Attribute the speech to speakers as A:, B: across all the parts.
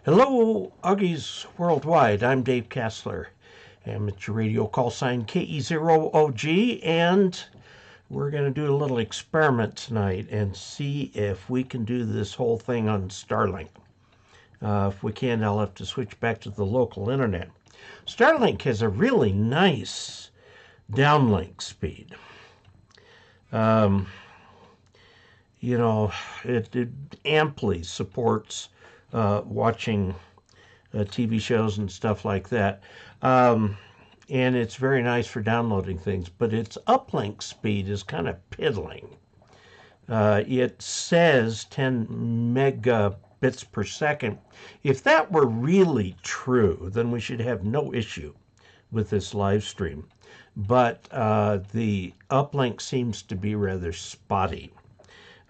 A: Hello, Uggies Worldwide. I'm Dave Casler. Amateur radio call sign KE0OG, and we're going to do a little experiment tonight and see if we can do this whole thing on Starlink. If we can, I'll have to switch back to the local internet. Starlink has a really nice downlink speed. It amply supports watching TV shows and stuff like that. And it's very nice for downloading things, but its uplink speed is kind of piddling. It says 10 megabits per second. If that were really true, then we should have no issue with this live stream. But the uplink seems to be rather spotty.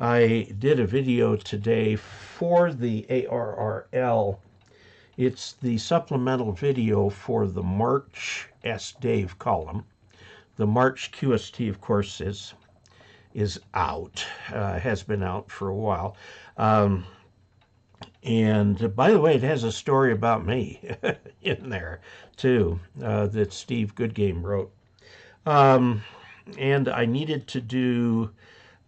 A: I did a video today for the ARRL. It's the supplemental video for the March S. Dave column. The March QST, of course, is out, has been out for a while. And by the way, it has a story about me in there, too, that Steve Goodgame wrote. And I needed to do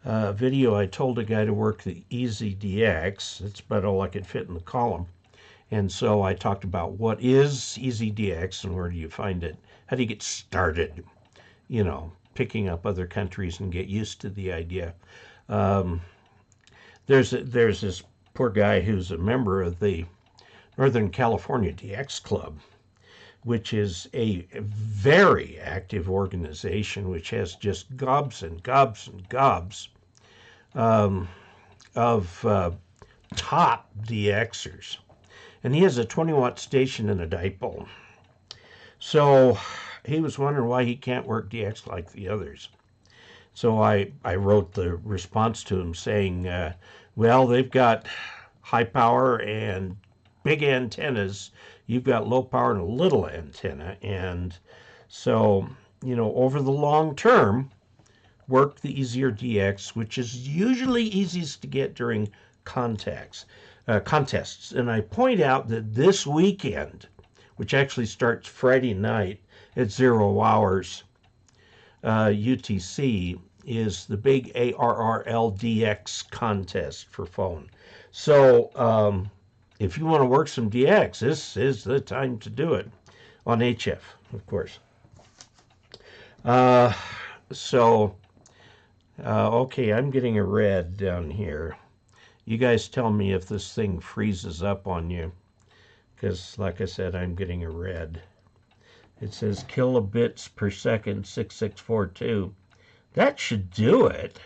A: video. I told a guy to work the EasyDX. That's about all I could fit in the column. And so I talked about what is EasyDX and where do you find it? How do you get started? You know, picking up other countries and get used to the idea. There's this poor guy who's a member of the Northern California DX Club, which is a very active organization which has just gobs and gobs and gobs of top DXers. And he has a 20-watt station and a dipole. So he was wondering why he can't work DX like the others. So I wrote the response to him saying, well, they've got high power and big antennas. You've got low power and a little antenna. And so, over the long term, work the easier DX, which is usually easiest to get during contests. And I point out that this weekend, which actually starts Friday night at 0 hours UTC, is the big ARRL DX contest for phone. So if you want to work some DX, this is the time to do it on HF, of course. Okay, I'm getting a red down here. You guys tell me if this thing freezes up on you, because like I said, I'm getting a red. It says kilobits per second, 6642. That should do it.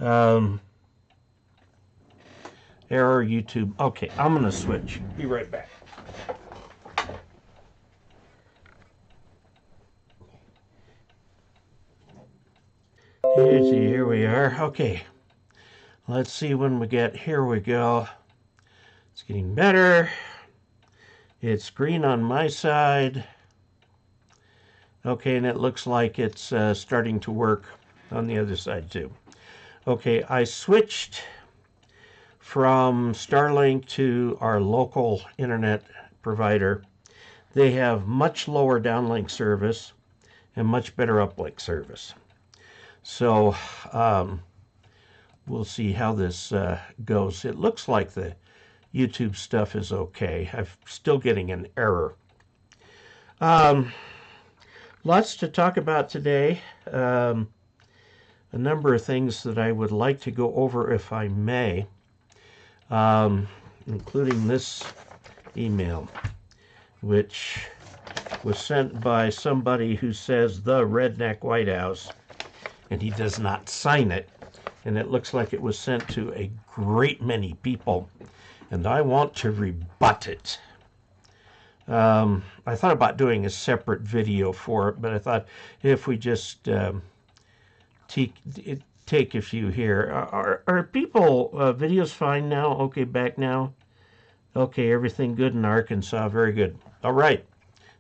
A: Error YouTube. Okay, I'm going to switch. Be right back. Here we are. Okay. Let's see when we get, here we go. It's getting better. It's green on my side. Okay, and it looks like it's starting to work on the other side too. Okay, I switched from Starlink to our local internet provider. They have much lower downlink service and much better uplink service. So we'll see how this goes. It looks like the YouTube stuff is okay. I'm still getting an error. Lots to talk about today. A number of things that I would like to go over if I may, including this email, which was sent by somebody who says the Redneck White House, and he does not sign it. And it looks like it was sent to a great many people, and I want to rebut it. I thought about doing a separate video for it, but I thought if we just take a few here. Are people videos fine now? Okay, back now? Okay, everything good in Arkansas. Very good. All right.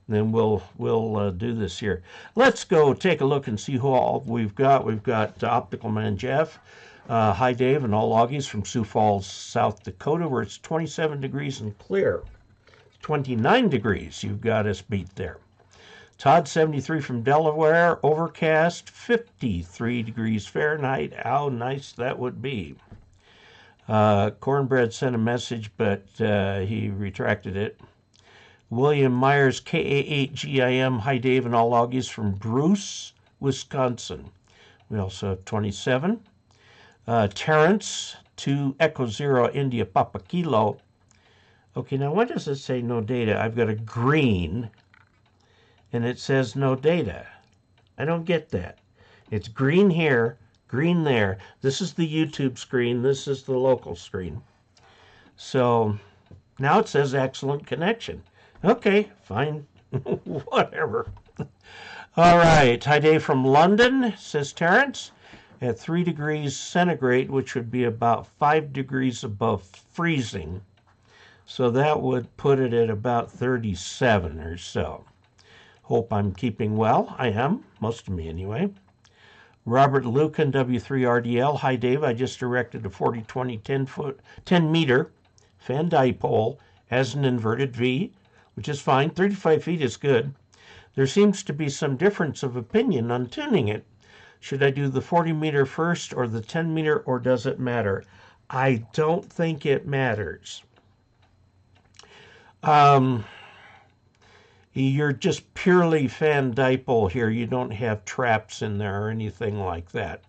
A: Then we'll do this here. Let's go take a look and see who all we've got. We've got Optical Man Jeff. Hi, Dave, and all Augies from Sioux Falls, South Dakota, where it's 27 degrees and clear. 29 degrees. You've got us beat there. Todd, 73 from Delaware, overcast, 53 degrees Fahrenheit. How nice that would be. Cornbread sent a message, but he retracted it. William Myers, KE0OG, hi Dave and all Augies from Bruce, Wisconsin. We also have 27. Terrence, 2 Echo Zero India Papa Kilo. Okay, now why does it say no data? I've got a green, and it says no data. I don't get that. It's green here, green there. This is the YouTube screen. This is the local screen. So now it says excellent connection. Okay, fine. Whatever. All right. Hi, Dave from London, says Terrence, at 3 degrees centigrade, which would be about 5 degrees above freezing. So that would put it at about 37 or so. Hope I'm keeping well. I am, most of me anyway. Robert Lucan, W3RDL. Hi, Dave. I just erected a 40-20 10 meter fan dipole as an inverted V, which is fine. 35 feet is good. There seems to be some difference of opinion on tuning it. Should I do the 40 meter first or the 10 meter, or does it matter? I don't think it matters. You're just purely fan dipole here. You don't have traps in there or anything like that.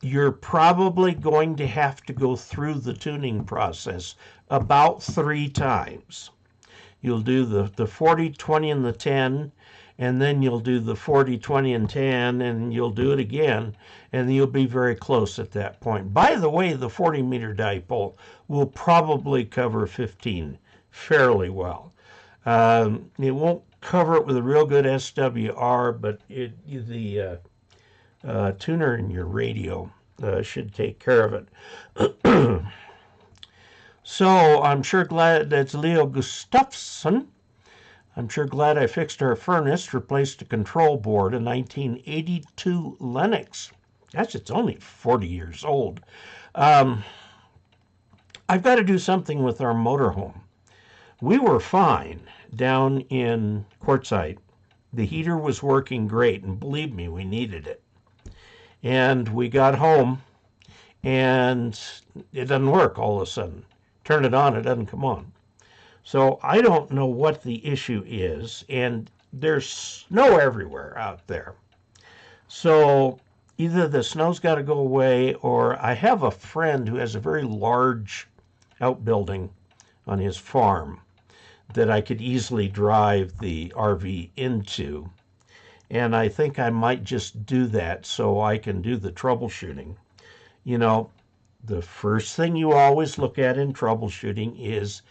A: You're probably going to have to go through the tuning process about 3 times. You'll do the 40, 20, and the 10, and then you'll do the 40, 20, and 10, and you'll do it again, and you'll be very close at that point. By the way, the 40 meter dipole will probably cover 15 fairly well. It won't cover it with a real good SWR, but the tuner in your radio should take care of it. So I'm sure glad that's Leo Gustafsson. I'm sure glad I fixed our furnace, replaced a control board, a 1982 Lennox. Gosh, it's only 40 years old. I've got to do something with our motorhome. We were fine down in Quartzsite. The heater was working great, and believe me, we needed it. And we got home, and it doesn't work all of a sudden. Turn it on, it doesn't come on. So I don't know what the issue is, and there's snow everywhere out there. So either the snow's got to go away, or I have a friend who has a very large outbuilding on his farm that I could easily drive the RV into. And I think I might just do that so I can do the troubleshooting. You know, the first thing you always look at in troubleshooting is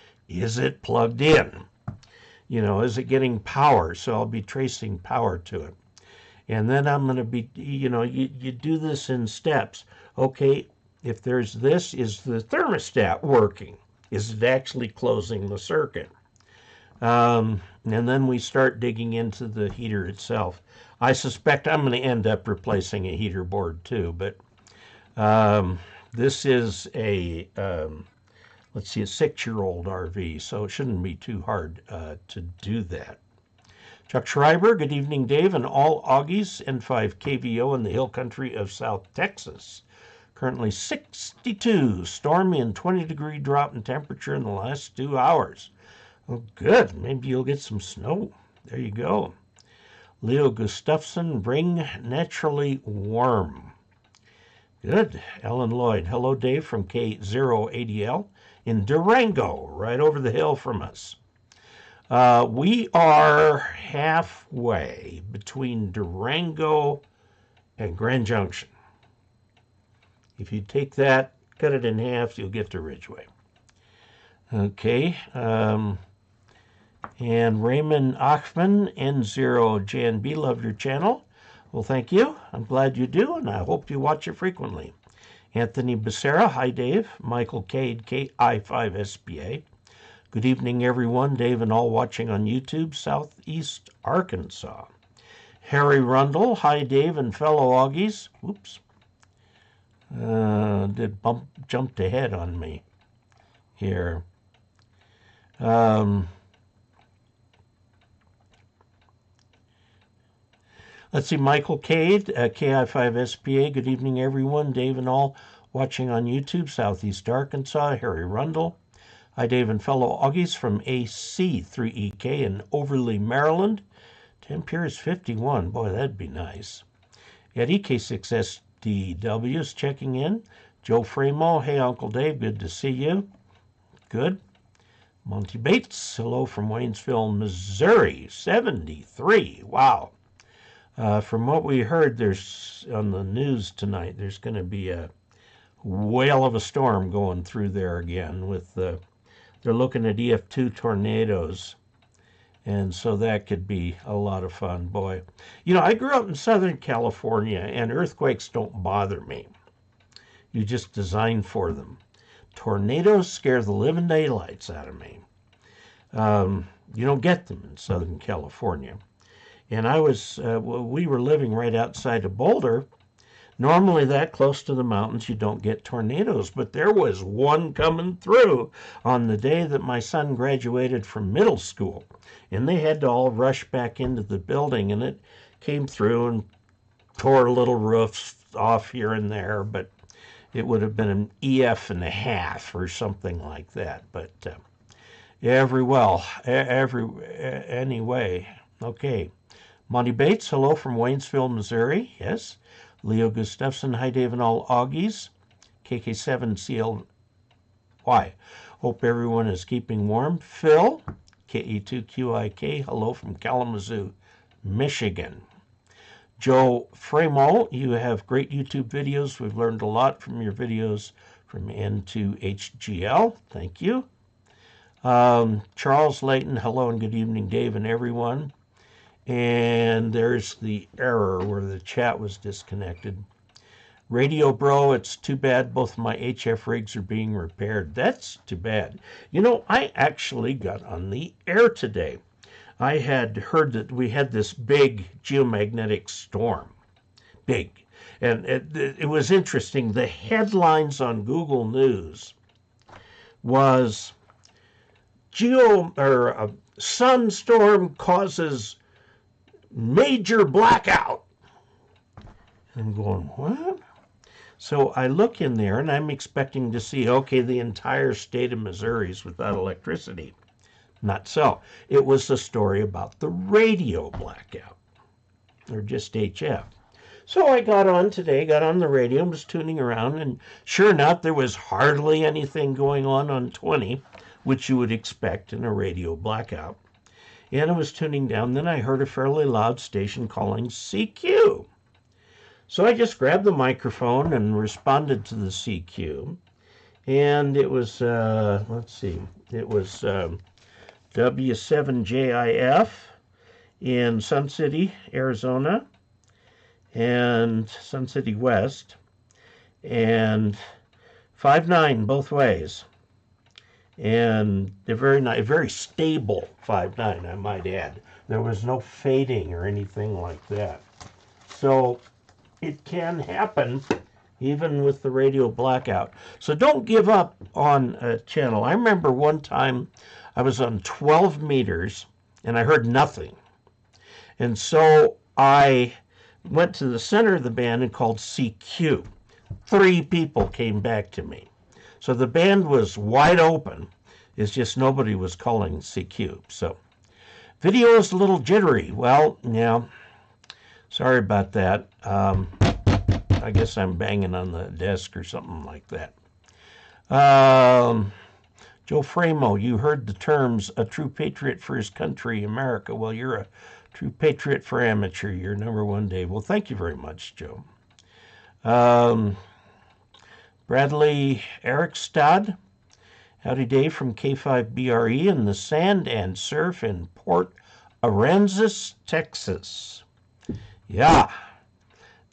A: it plugged in? You know, is it getting power? So I'll be tracing power to it. And then I'm going to be, you know, you do this in steps. Okay, if there's this, is the thermostat working? Is it actually closing the circuit? And then we start digging into the heater itself. I suspect I'm going to end up replacing a heater board too, but this is a, let's see, a 6-year-old RV, so it shouldn't be too hard to do that. Chuck Schreiber, good evening, Dave, and all Augies, N5 KVO in the hill country of South Texas. Currently 62, stormy and 20-degree drop in temperature in the last 2 hours. Well, good. Maybe you'll get some snow. There you go. Leo Gustafsson, bring naturally warm. Good. Ellen Lloyd. Hello, Dave, from KE0OG in Durango, right over the hill from us. We are halfway between Durango and Grand Junction. If you take that, cut it in half, you'll get to Ridgeway. Okay. And Raymond Achman, N0JNB, love your channel. Well, thank you. I'm glad you do, and I hope you watch it frequently. Anthony Becerra, hi, Dave. Michael Cade, KI5SBA. Good evening, everyone. Dave and all watching on YouTube, Southeast Arkansas. Harry Rundle, hi, Dave and fellow Augies. Whoops. Jumped ahead on me here. Let's see, Michael Cade, KI5SPA. Good evening, everyone. Dave and all watching on YouTube, Southeast Arkansas. Harry Rundle. Hi, Dave and fellow Augies from AC3EK in Overley, Maryland. Temp here is 51. Boy, that'd be nice. At EK6SDW is checking in. Joe Framo. Hey, Uncle Dave. Good to see you. Good. Monty Bates. Hello from Waynesville, Missouri. 73. Wow. From what we heard, there's on the news tonight, there's going to be a whale of a storm going through there again. With they're looking at EF2 tornadoes, and so that could be a lot of fun. Boy, you know, I grew up in Southern California, and earthquakes don't bother me. You just design for them. Tornadoes scare the living daylights out of me. You don't get them in Southern California. And we were living right outside of Boulder. Normally that close to the mountains, you don't get tornadoes, but there was one coming through on the day that my son graduated from middle school. And they had to all rush back into the building, and it came through and tore little roofs off here and there, but it would have been an EF and a half or something like that. But anyway, okay. Monty Bates, hello from Waynesville, Missouri. Yes. Leo Gustafson, hi Dave and all Augies. KK7CLY. Hope everyone is keeping warm. Phil, KE2QIK, hello from Kalamazoo, Michigan. Joe Framo, you have great YouTube videos. We've learned a lot from your videos from N2HGL. Thank you. Charles Layton, hello and good evening, Dave and everyone. And there's the error where the chat was disconnected. Radio Bro, it's too bad both my HF rigs are being repaired. That's too bad. You know, I actually got on the air today. I had heard that we had this big geomagnetic storm. Big. And it was interesting. The headlines on Google News was sunstorm causes major blackout. I'm going, what? So I look in there and I'm expecting to see, okay, the entire state of Missouri is without electricity. Not so. It was a story about the radio blackout, or just HF. So I got on the radio and was tuning around, and sure enough, there was hardly anything going on 20, which you would expect in a radio blackout. And I was tuning down, then I heard a fairly loud station calling CQ. So I just grabbed the microphone and responded to the CQ. And it was, W7JIF in Sun City, Arizona, and Sun City West, and 5.9 both ways. And they're very nice, very stable 5.9, I might add. There was no fading or anything like that. So it can happen even with the radio blackout. So don't give up on a channel. I remember one time I was on 12 meters and I heard nothing. And so I went to the center of the band and called CQ. 3 people came back to me. So the band was wide open. It's just nobody was calling CQ. So video is a little jittery. Well, yeah, sorry about that. I guess I'm banging on the desk or something like that. Joe Framo, you heard the terms, a true patriot for his country, America. Well, you're a true patriot for amateur. You're number one, Dave. Well, thank you very much, Joe. Bradley Erikstad, howdy Dave from K5BRE in the sand and surf in Port Aransas, Texas. Yeah,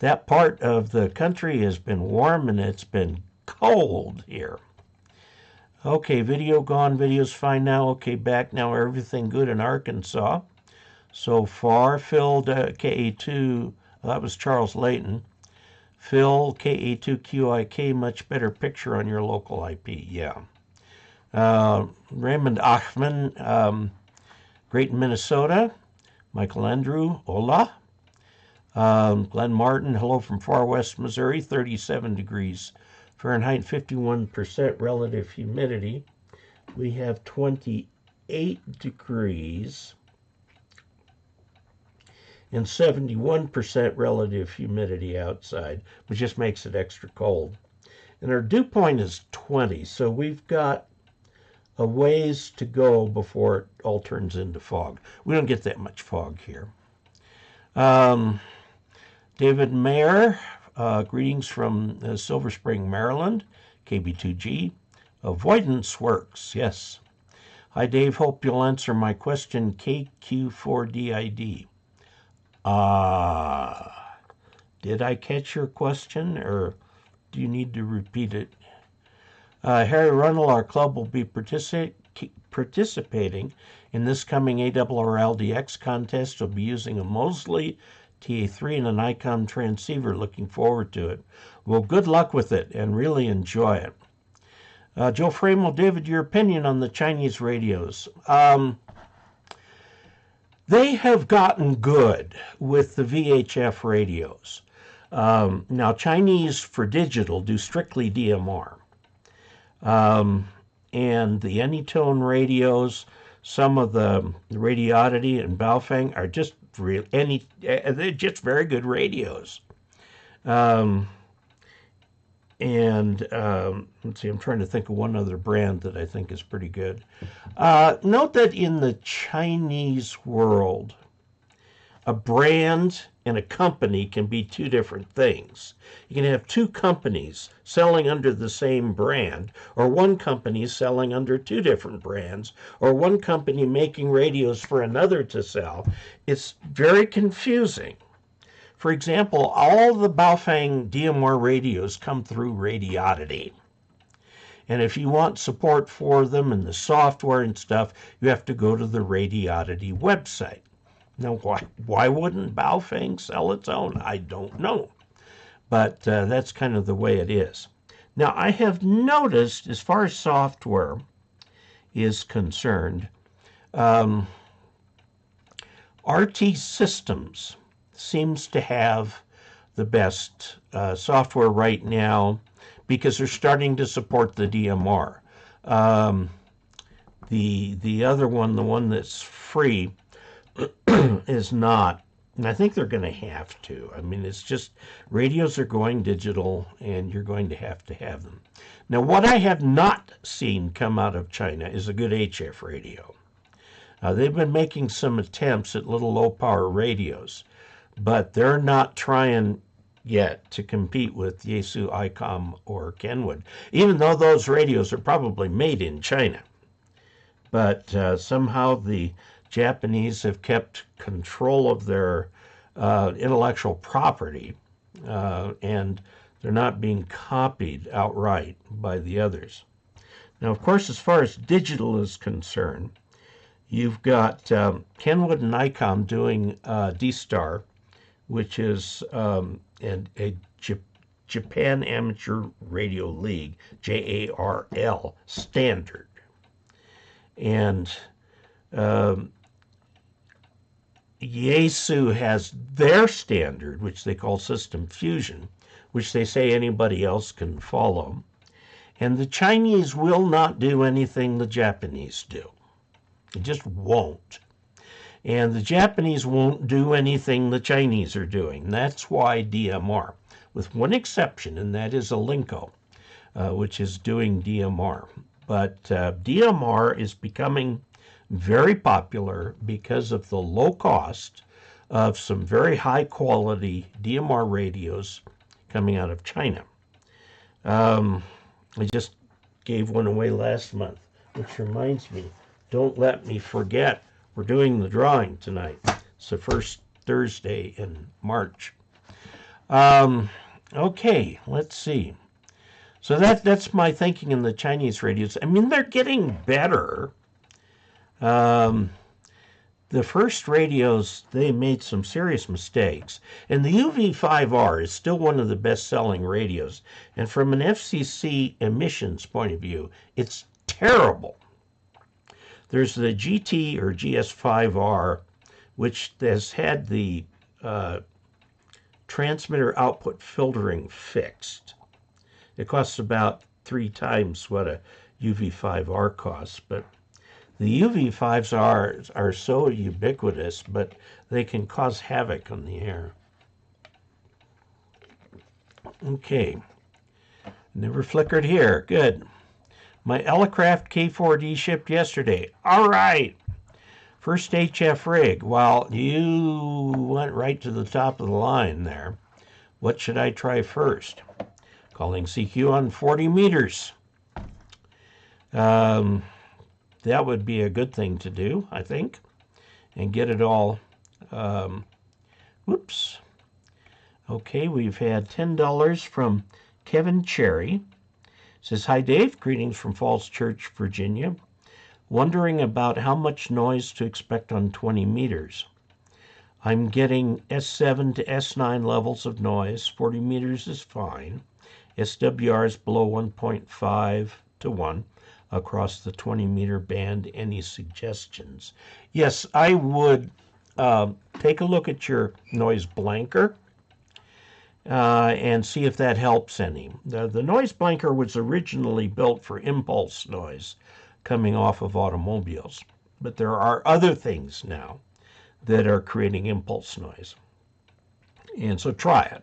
A: that part of the country has been warm and it's been cold here. Okay, video gone, video's fine now. Okay, back now, everything good in Arkansas. So far, filled KE2, that was Charles Layton. Phil, KE0OG, much better picture on your local IP. Yeah. Raymond Achman, Great Minnesota. Michael Andrew, hola. Glenn Martin, hello from far west Missouri, 37 degrees Fahrenheit, 51% relative humidity. We have 28 degrees and 71% relative humidity outside, which just makes it extra cold. And our dew point is 20, so we've got a ways to go before it all turns into fog. We don't get that much fog here. David Mayer, greetings from Silver Spring, Maryland, KB2G. Avoidance works, yes. Hi, Dave. Hope you'll answer my question, KQ4DID. Did I catch your question, or do you need to repeat it? Harry Runnell, our club will be participating in this coming ARRLDX contest. We'll be using a Mosley TA3 and an ICOM transceiver. Looking forward to it. Well, good luck with it and really enjoy it. Joe Framel, David, your opinion on the Chinese radios. They have gotten good with the VHF radios. Now, Chinese for digital do strictly DMR. And the Anytone radios, some of the Radioddity and Baofeng are just they're just very good radios. Let's see, I'm trying to think of one other brand that I think is pretty good. Note that in the Chinese world, a brand and a company can be two different things. You can have two companies selling under the same brand, or one company selling under two different brands, or one company making radios for another to sell. It's very confusing. For example, all the Baofeng DMR radios come through Radioddity. And if you want support for them and the software and stuff, you have to go to the Radioddity website. Now, why wouldn't Baofeng sell its own? I don't know. But that's kind of the way it is. Now, I have noticed, as far as software is concerned, RT Systems seems to have the best software right now because they're starting to support the DMR. The other one, the one that's free, is not. And I think they're going to have to. I mean, it's just radios are going digital, and you're going to have them. Now, what I have not seen come out of China is a good HF radio. They've been making some attempts at little low-power radios, but they're not trying yet to compete with Yaesu, ICOM, or Kenwood, even though those radios are probably made in China. But somehow the Japanese have kept control of their intellectual property, and they're not being copied outright by the others. Now, of course, as far as digital is concerned, you've got Kenwood and ICOM doing D-Star, which is a Japan Amateur Radio League, JARL, standard. And Yaesu has their standard, which they call System Fusion, which they say anybody else can follow. And the Chinese will not do anything the Japanese do. They just won't. And the Japanese won't do anything the Chinese are doing. That's why DMR, with one exception, and that is Alinco, which is doing DMR. But DMR is becoming very popular because of the low cost of some very high quality DMR radios coming out of China. I just gave one away last month, which reminds me, don't let me forget, we're doing the drawing tonight. It's the first Thursday in March. Okay, let's see. So that's my thinking in the Chinese radios. I mean, they're getting better. the first radios, they made some serious mistakes. And the UV5R is still one of the best-selling radios. And from an FCC emissions point of view, it's terrible. There's the GT or GS5R, which has had the transmitter output filtering fixed. It costs about 3 times what a UV5R costs, but the UV5s are so ubiquitous, but they can cause havoc on the air. Okay, never flickered here. Good. My Elecraft K4D shipped yesterday. All right. First HF rig. Well, you went right to the top of the line there. What should I try first? Calling CQ on 40 meters. That would be a good thing to do, I think, and get it all. Whoops. Okay, we've had $10 from Kevin Cherry. Says, hi, Dave. Greetings from Falls Church, Virginia. Wondering about how much noise to expect on 20 meters. I'm getting S7 to S9 levels of noise. 40 meters is fine. SWR is below 1.5 to 1. Across the 20-meter band. Any suggestions? Yes, I would take a look at your noise blanker and see if that helps any. The noise blanker was originally built for impulse noise coming off of automobiles, but there are other things now that are creating impulse noise. And so try it.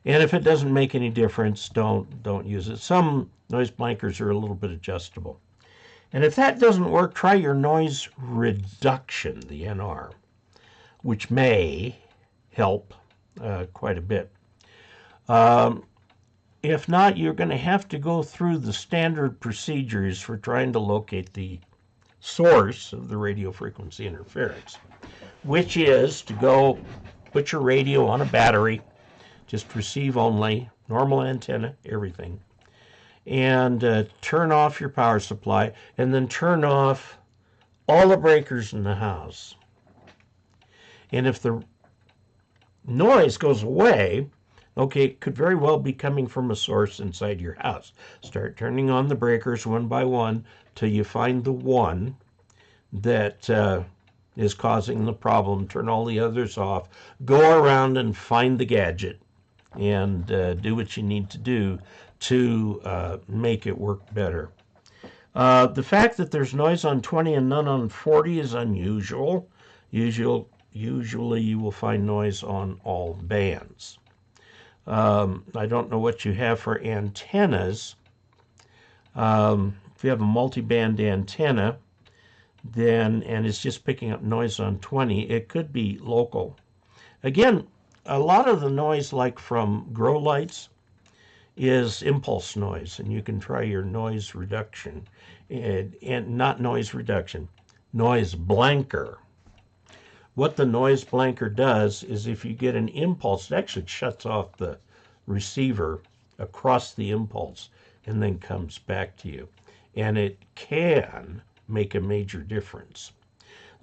A: And if it doesn't make any difference, don't use it. Some noise blankers are a little bit adjustable. And if that doesn't work, try your noise reduction, the NR, which may help quite a bit. If not, you're going to have to go through the standard procedures for trying to locate the source of the radio frequency interference, which is to go put your radio on a battery, just receive only, normal antenna, everything, and turn off your power supply, and then turn off all the breakers in the house. And if the noise goes away, okay, it could very well be coming from a source inside your house. Start turning on the breakers one by one till you find the one that is causing the problem. Turn all the others off. Go around and find the gadget and do what you need to do to make it work better. The fact that there's noise on 20 and none on 40 is unusual. Usually you will find noise on all bands. I don't know what you have for antennas. If you have a multi-band antenna, then, and it's just picking up noise on 20, it could be local. Again, a lot of the noise, like from grow lights, is impulse noise, and you can try your noise reduction, and not noise reduction, noise blanker. What the noise blanker does is if you get an impulse, it actually shuts off the receiver across the impulse and then comes back to you. And it can make a major difference.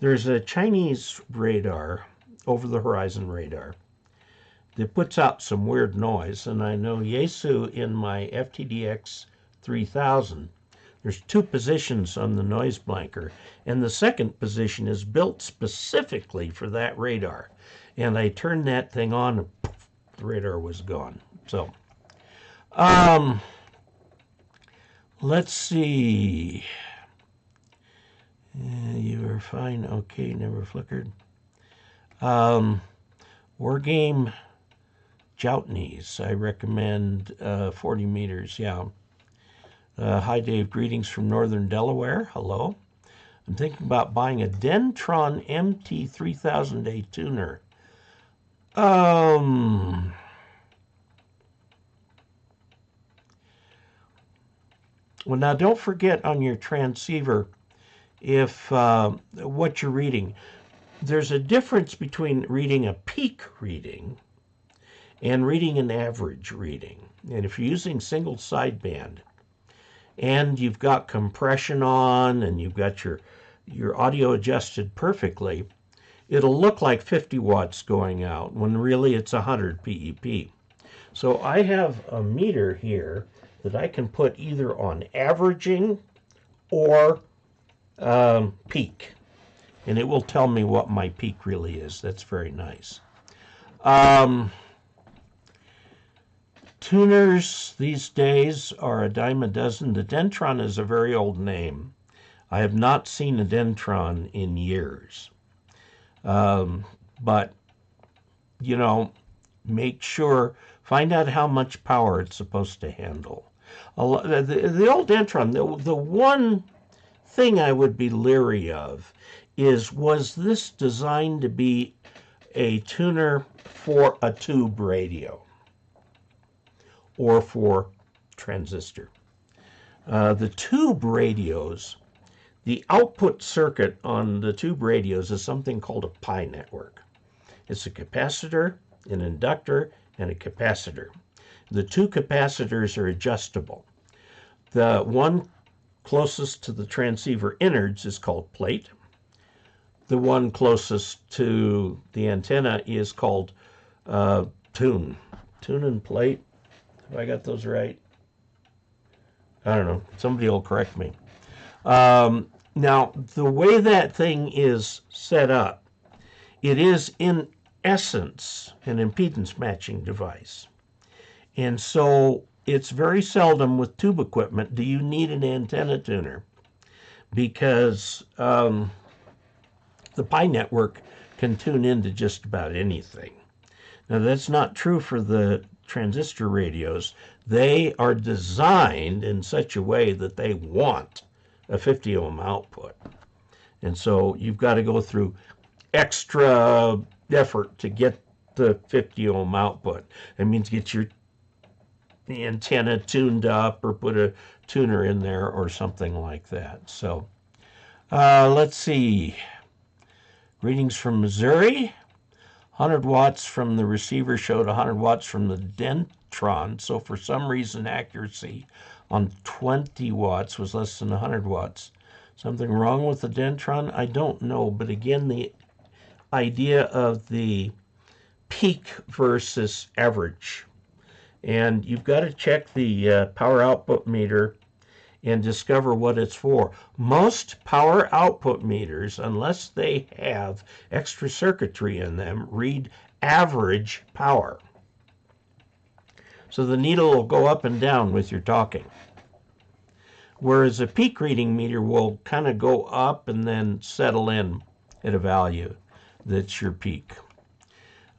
A: There's a Chinese radar, over-the-horizon radar, that puts out some weird noise, and I know Yaesu in my FTDX 3000, there's 2 positions on the noise blanker, and the second position is built specifically for that radar. And I turned that thing on, and poof, the radar was gone. So, let's see. You are fine. Okay, never flickered. War Game Joutneys, I recommend 40 meters, yeah. Hi, Dave. Greetings from northern Delaware. Hello. I'm thinking about buying a Dentron MT3000A tuner. Well, now don't forget on your transceiver if what you're reading. There's a difference between reading a peak reading and reading an average reading. And if you're using single sideband and you've got compression on and you've got your your audio adjusted perfectly, it'll look like 50 watts going out when really it's 100 PEP. So I have a meter here that I can put either on averaging or peak, and it will tell me what my peak really is. That's very nice. Tuners these days are a dime a dozen. The Dentron is a very old name. I have not seen a Dentron in years. But, you know, make sure, find out how much power it's supposed to handle. The old Dentron, the one thing I would be leery of is, was this designed to be a tuner for a tube radio or for transistor? The tube radios, the output circuit on the tube radios is something called a pi network. It's a capacitor, an inductor, and a capacitor. The two capacitors are adjustable. The one closest to the transceiver innards is called plate. The one closest to the antenna is called tune. Tune and plate. Have I got those right? I don't know. Somebody will correct me. Now, the way that thing is set up, it is in essence an impedance matching device. And so it's very seldom with tube equipment do you need an antenna tuner, because the pi network can tune into just about anything. Now, that's not true for the transistor radios. They are designed in such a way that they want a 50 ohm output. And so you've got to go through extra effort to get the 50 ohm output. That means get your antenna tuned up or put a tuner in there or something like that. So let's see. Readings from Missouri. 100 watts from the receiver showed 100 watts from the Dentron. So for some reason, accuracy on 20 watts was less than 100 watts. Something wrong with the Dentron? I don't know. But again, the idea of the peak versus average. And you've got to check the power output meter and discover what it's for. Most power output meters, unless they have extra circuitry in them, read average power. So the needle will go up and down with your talking. Whereas a peak reading meter will kind of go up and then settle in at a value that's your peak.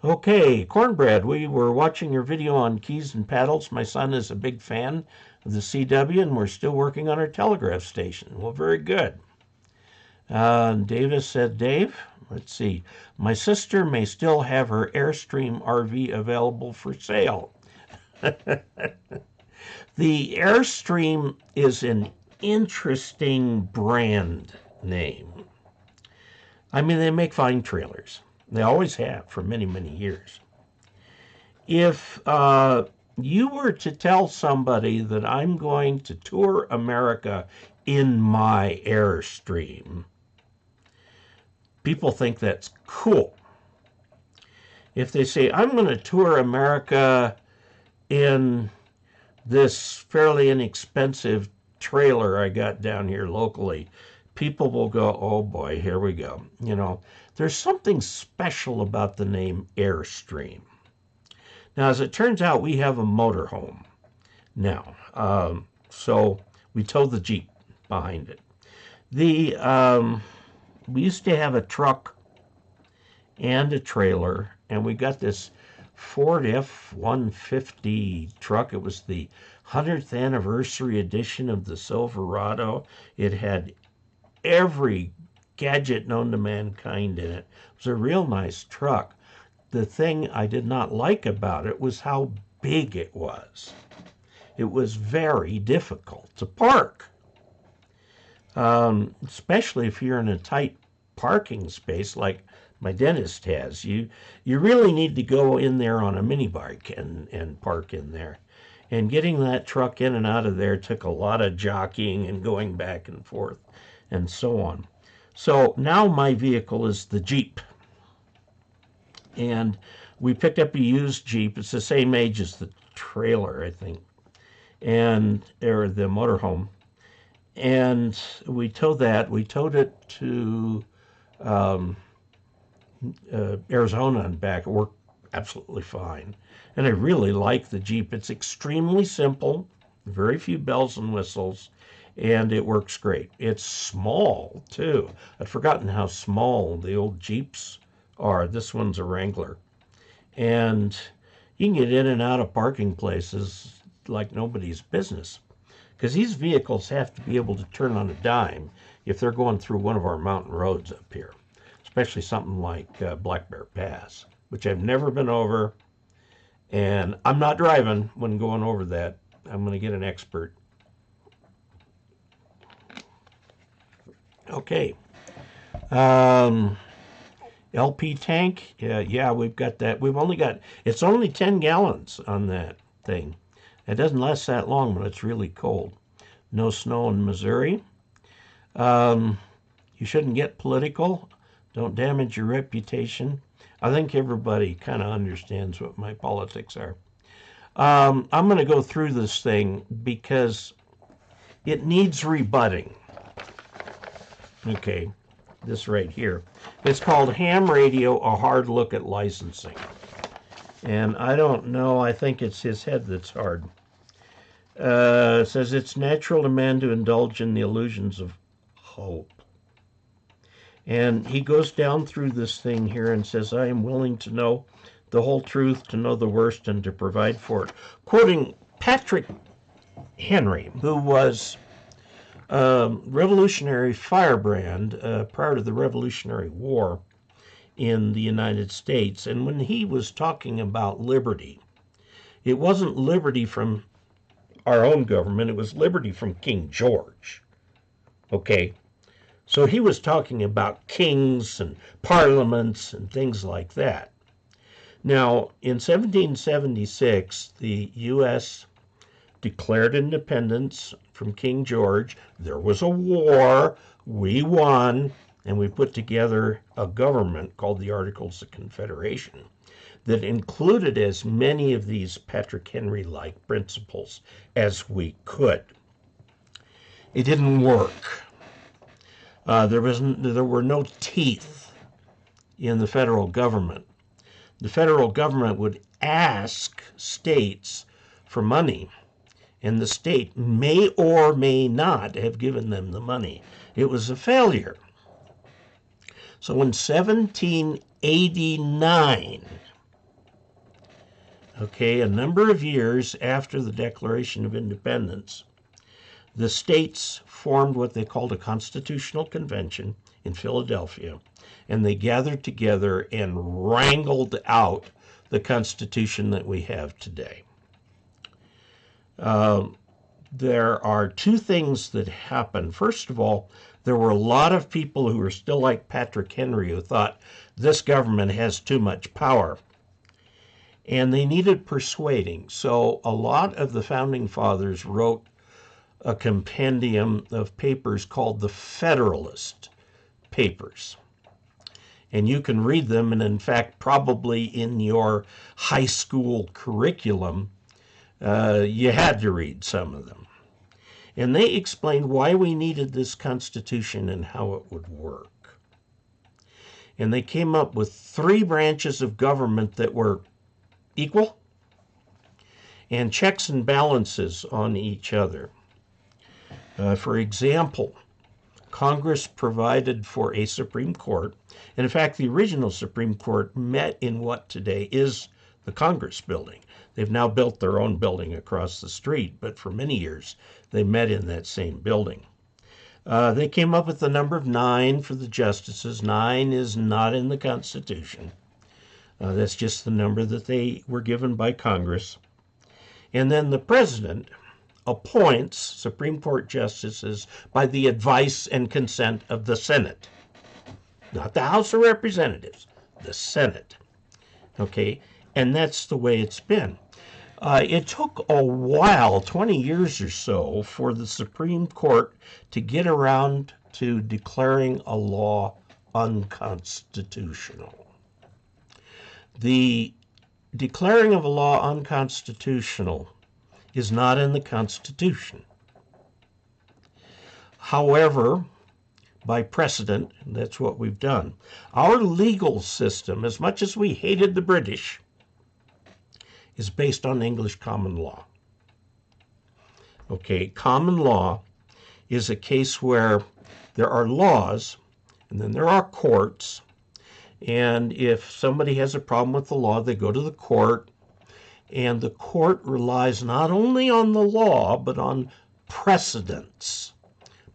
A: Okay, Cornbread, we were watching your video on keys and paddles. My son is a big fan of the CW, and we're still working on our telegraph station. Well, very good. Davis said, Dave, let's see. My sister may still have her Airstream RV available for sale. The Airstream is an interesting brand name. I mean, they make fine trailers. They always have for many, many years. If you were to tell somebody that I'm going to tour America in my Airstream, people think that's cool. If they say, I'm going to tour America in this fairly inexpensive trailer I got down here locally, people will go, oh boy, here we go. You know, there's something special about the name Airstream. Now, as it turns out, we have a motorhome now. So we tow the Jeep behind it. We used to have a truck and a trailer, and we got this Ford F-150 truck. It was the 100th anniversary edition of the Silverado. It had every gadget known to mankind in it. It was a real nice truck. The thing I did not like about it was how big it was. It was very difficult to park, especially if you're in a tight parking space like my dentist has. You really need to go in there on a mini bike and park in there. And getting that truck in and out of there took a lot of jockeying and going back and forth and so on. So now my vehicle is the Jeep. And we picked up a used Jeep. It's the same age as the trailer, I think, or the motorhome. And we towed that. We towed it to Arizona and back. It worked absolutely fine. And I really like the Jeep. It's extremely simple, very few bells and whistles, and it works great. It's small, too. I'd forgotten how small the old Jeeps are. This one's a Wrangler. And you can get in and out of parking places like nobody's business, because these vehicles have to be able to turn on a dime if they're going through one of our mountain roads up here, especially something like Black Bear Pass, which I've never been over, and I'm not driving when going over that. I'm going to get an expert. Okay. LP tank, yeah, we've got that. It's only 10 gallons on that thing. It doesn't last that long when it's really cold. No snow in Missouri. You shouldn't get political. Don't damage your reputation. I think everybody kind of understands what my politics are. I'm going to go through this thing because it needs rebutting. Okay, this right here. It's called Ham Radio, A Hard Look at Licensing. And I don't know, I think it's his head that's hard. It says it's natural to man to indulge in the illusions of hope. And he goes down through this thing here and says, I am willing to know the whole truth, to know the worst, and to provide for it. Quoting Patrick Henry, who was revolutionary firebrand prior to the Revolutionary War in the United States. And when he was talking about liberty, it wasn't liberty from our own government, it was liberty from King George. Okay? So he was talking about kings and parliaments and things like that. Now, in 1776, the U.S. declared independence from King George. There was a war. We won, and we put together a government called the Articles of Confederation that included as many of these Patrick Henry-like principles as we could. It didn't work. There were no teeth in the federal government. The federal government would ask states for money, and the state may or may not have given them the money. It was a failure. So in 1789, okay, a number of years after the Declaration of Independence, the states formed what they called a Constitutional Convention in Philadelphia, and they gathered together and wrangled out the Constitution that we have today. There are two things that happened. First of all, there were a lot of people who were still like Patrick Henry who thought this government has too much power, and they needed persuading. So a lot of the Founding Fathers wrote a compendium of papers called the Federalist Papers. And you can read them, and in fact, probably in your high school curriculum, you had to read some of them. And they explained why we needed this Constitution and how it would work. And they came up with 3 branches of government that were equal and checks and balances on each other. For example, Congress provided for a Supreme Court, and in fact, the original Supreme Court met in what today is the Congress building. They've now built their own building across the street, but for many years, they met in that same building. They came up with the number of 9 for the justices. 9 is not in the Constitution. That's just the number that they were given by Congress. And then the president appoints Supreme Court justices by the advice and consent of the Senate. Not the House of Representatives, the Senate. Okay, and that's the way it's been. It took a while, 20 years or so, for the Supreme Court to get around to declaring a law unconstitutional. The declaring of a law unconstitutional is not in the Constitution. However, by precedent, that's what we've done. Our legal system, as much as we hated the British, is based on English common law. Okay, common law is a case where there are laws, and then there are courts, and if somebody has a problem with the law, they go to the court, and the court relies not only on the law, but on precedents,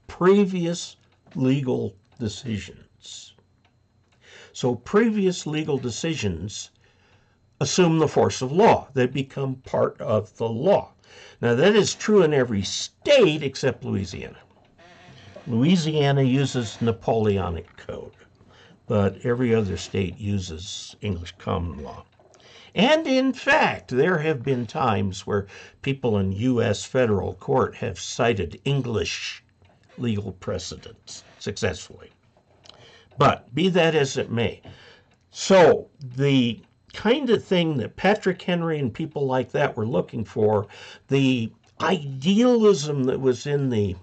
A: previous legal decisions. So previous legal decisions assume the force of law. They become part of the law. Now, that is true in every state except Louisiana. Louisiana uses Napoleonic Code, but every other state uses English common law. And in fact, there have been times where people in U.S. federal court have cited English legal precedents successfully. But be that as it may, so the kind of thing that Patrick Henry and people like that were looking for, the idealism that was in the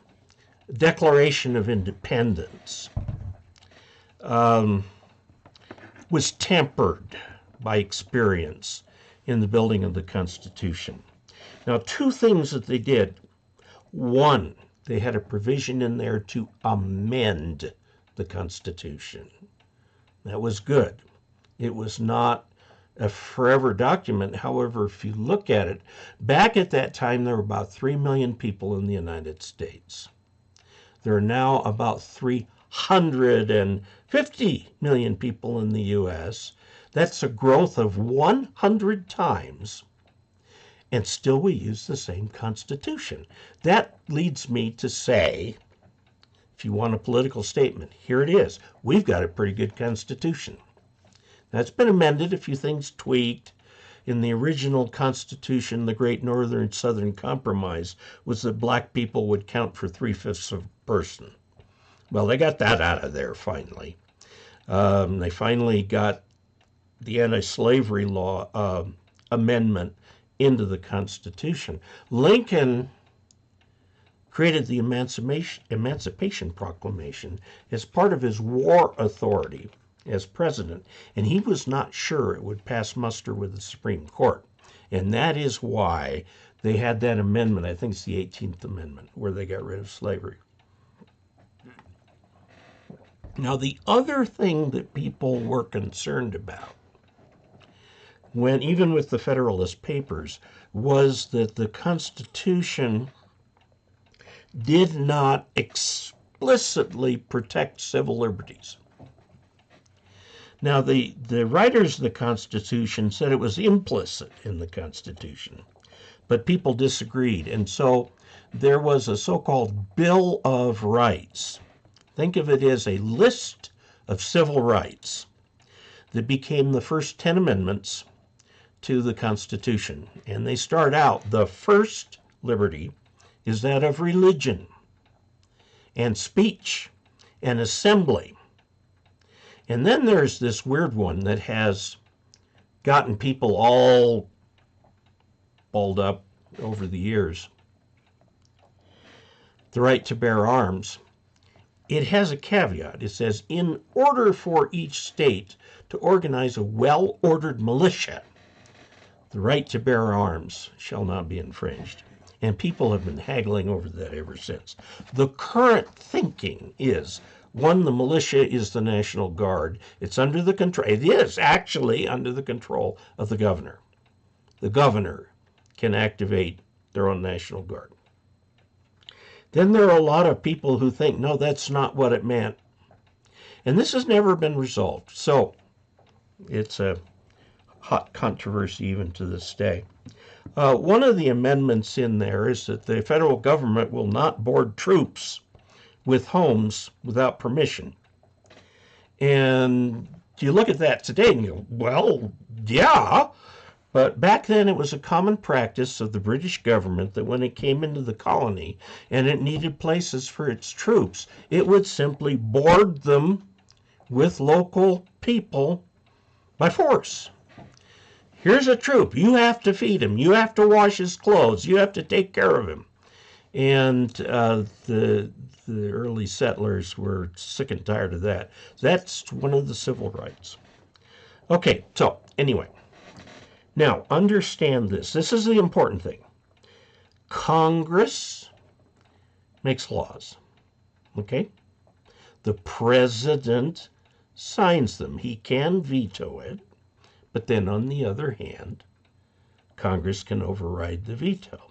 A: Declaration of Independence, was tempered by experience in the building of the Constitution. Now, two things that they did. One, they had a provision in there to amend the Constitution. That was good. It was not a forever document. However, if you look at it, back at that time, there were about 3 million people in the United States. There are now about 350 million people in the U.S. That's a growth of 100 times. And still we use the same Constitution. That leads me to say, if you want a political statement, here it is. We've got a pretty good Constitution. That's been amended, a few things tweaked. In the original Constitution, the Great Northern Southern Compromise was that black people would count for 3/5 of a person. Well, they got that out of there finally. They finally got the anti-slavery law amendment into the Constitution. Lincoln created the Emancipation Proclamation as part of his war authority as president, and he was not sure it would pass muster with the Supreme Court. And that is why they had that amendment, I think it's the 18th Amendment, where they got rid of slavery. Now, the other thing that people were concerned about, when even with the Federalist Papers, was that the Constitution did not explicitly protect civil liberties. Now, the writers of the Constitution said it was implicit in the Constitution, but people disagreed, and so there was a so-called Bill of Rights. Think of it as a list of civil rights that became the first 10 amendments to the Constitution. And they start out, the first liberty is that of religion and speech and assembly. And then there's this weird one that has gotten people all balled up over the years. The right to bear arms. It has a caveat. It says, in order for each state to organize a well-ordered militia, the right to bear arms shall not be infringed. And people have been haggling over that ever since. The current thinking is, one, the militia is the National Guard. It's under the control, it is actually under the control of the governor. The governor can activate their own National Guard. Then there are a lot of people who think, no, that's not what it meant. And this has never been resolved. So it's a hot controversy even to this day. One of the amendments in there is that the federal government will not board troops with homes without permission. And you look at that today and you go, well, yeah, But back then it was a common practice of the British government that when it came into the colony and it needed places for its troops, it would simply board them with local people by force. Here's a troop. You have to feed him. You have to wash his clothes. You have to take care of him. And the early settlers were sick and tired of that. That's one of the civil rights. Okay, so anyway. Now, understand this. This is the important thing. Congress makes laws. Okay? The president signs them. He can veto it. But then, on the other hand, Congress can override the veto.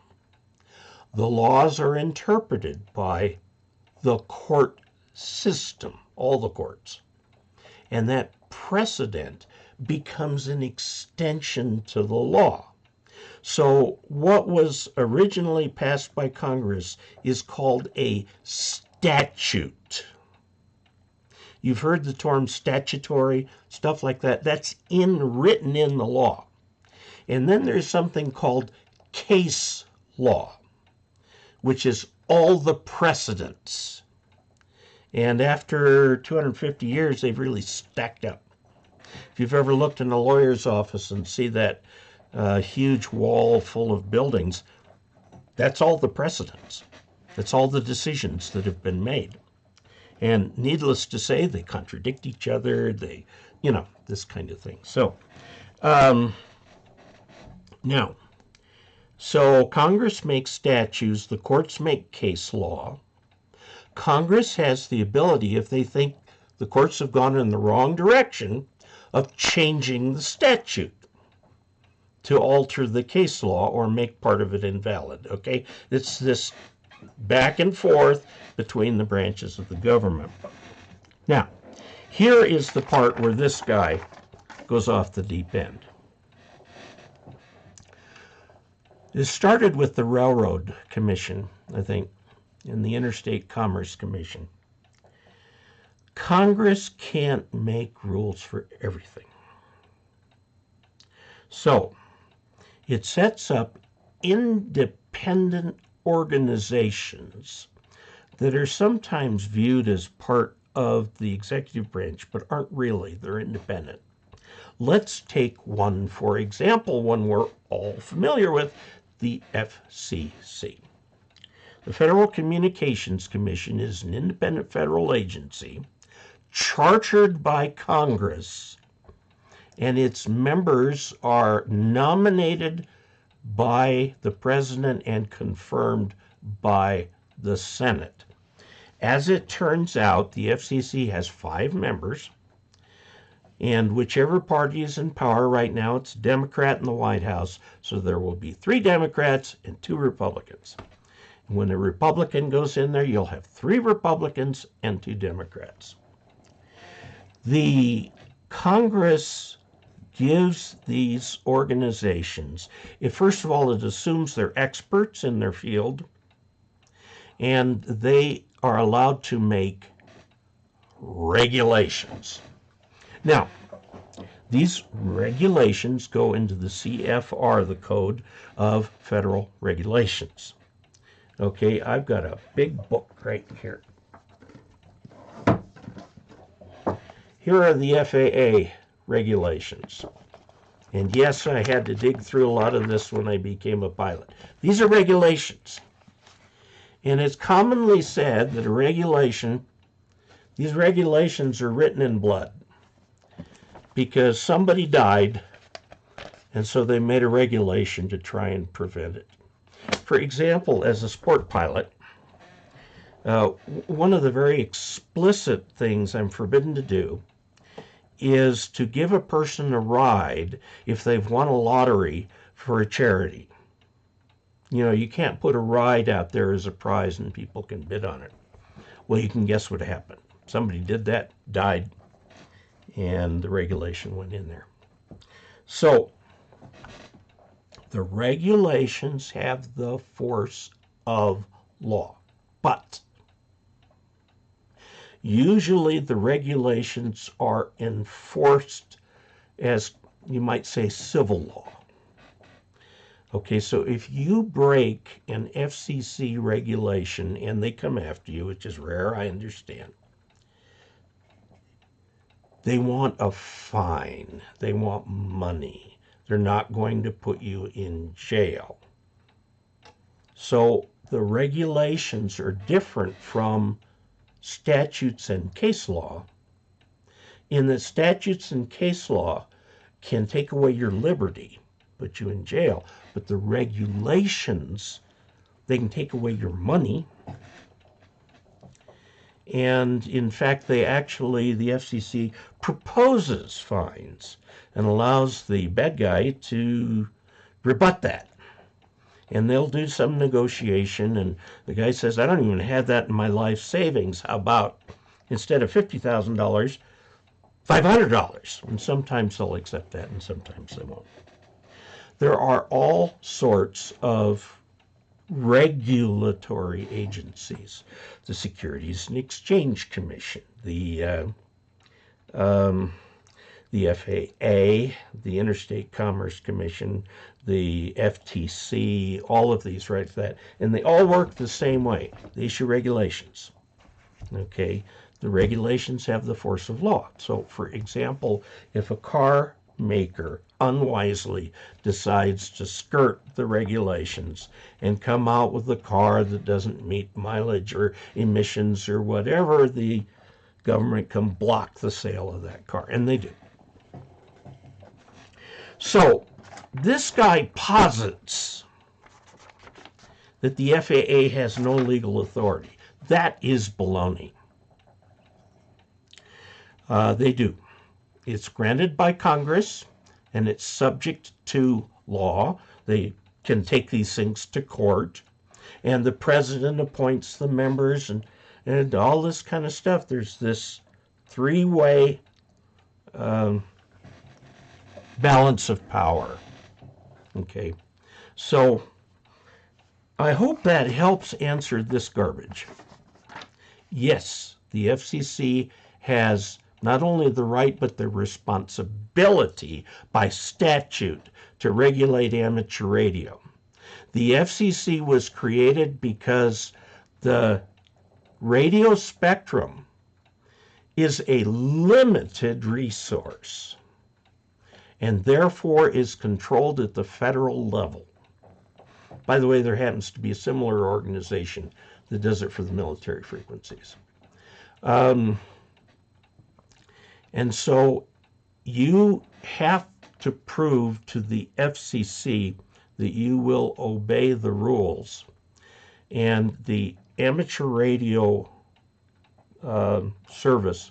A: The laws are interpreted by the court system, all the courts. And that precedent becomes an extension to the law. So what was originally passed by Congress is called a statute. You've heard the term statutory, stuff like that. That's written in the law. And then there's something called case law, which is all the precedents. And after 250 years, they've really stacked up. If you've ever looked in a lawyer's office and see that huge wall full of buildings, that's all the precedents. That's all the decisions that have been made. And needless to say, they contradict each other. They, this kind of thing. So, now, so Congress makes statutes, the courts make case law. Congress has the ability, if they think the courts have gone in the wrong direction, of changing the statute to alter the case law or make part of it invalid. Okay? It's this back and forth between the branches of the government. Now, here is the part where this guy goes off the deep end. It started with the Railroad Commission, I think, and the Interstate Commerce Commission. Congress can't make rules for everything. So, it sets up independent organizations that are sometimes viewed as part of the executive branch, but aren't really. They're independent. Let's take one, for example, one we're all familiar with, the FCC. The Federal Communications Commission is an independent federal agency chartered by Congress, and its members are nominated by the President and confirmed by the Senate. As it turns out, the FCC has 5 members, and whichever party is in power right now, it's a Democrat in the White House, so there will be 3 Democrats and 2 Republicans. And when a Republican goes in there, you'll have 3 Republicans and 2 Democrats. The Congress gives these organizations, first of all, it assumes they're experts in their field, and they are allowed to make regulations. Now, these regulations go into the CFR, the Code of Federal Regulations. Okay, I've got a big book right here. Here are the FAA regulations. And yes, I had to dig through a lot of this when I became a pilot. These are regulations. And it's commonly said that these regulations are written in blood because somebody died, and so they made a regulation to try and prevent it. For example, as a sport pilot, one of the very explicit things I'm forbidden to do is to give a person a ride if they've won a lottery for a charity. You can't put a ride out there as a prize and people can bid on it. Well, you can guess what happened. Somebody did that, died, and the regulation went in there. So, the regulations have the force of law, but usually the regulations are enforced as, you might say, civil law. Okay, so if you break an FCC regulation and they come after you, which is rare, I understand, they want a fine. They want money. They're not going to put you in jail. So the regulations are different from statutes and case law, in that statutes and case law can take away your liberty, put you in jail, but the regulations, they can take away your money. And in fact, the FCC proposes fines and allows the bad guy to rebut that. And they'll do some negotiation, and the guy says, I don't even have that in my life savings. How about, instead of $50,000, $500? And sometimes they'll accept that, and sometimes they won't. There are all sorts of regulatory agencies: the Securities and Exchange Commission, the FAA, the Interstate Commerce Commission, the FTC, all of these, right? And they all work the same way. They issue regulations. Okay, the regulations have the force of law. So, for example, if a car maker unwisely decides to skirt the regulations and come out with a car that doesn't meet mileage or emissions or whatever, the government can block the sale of that car, and they do. So this guy posits that the FAA has no legal authority. That is baloney. They do. It's granted by Congress, and it's subject to law. They can take these things to court, and the president appoints the members, and all this kind of stuff. There's this three-way balance of power. Okay, so I hope that helps answer this garbage. Yes, the FCC has not only the right, but the responsibility by statute to regulate amateur radio. The FCC was created because the radio spectrum is a limited resource and therefore is controlled at the federal level. By the way, there happens to be a similar organization that does it for the military frequencies. And so you have to prove to the FCC that you will obey the rules. And the amateur radio service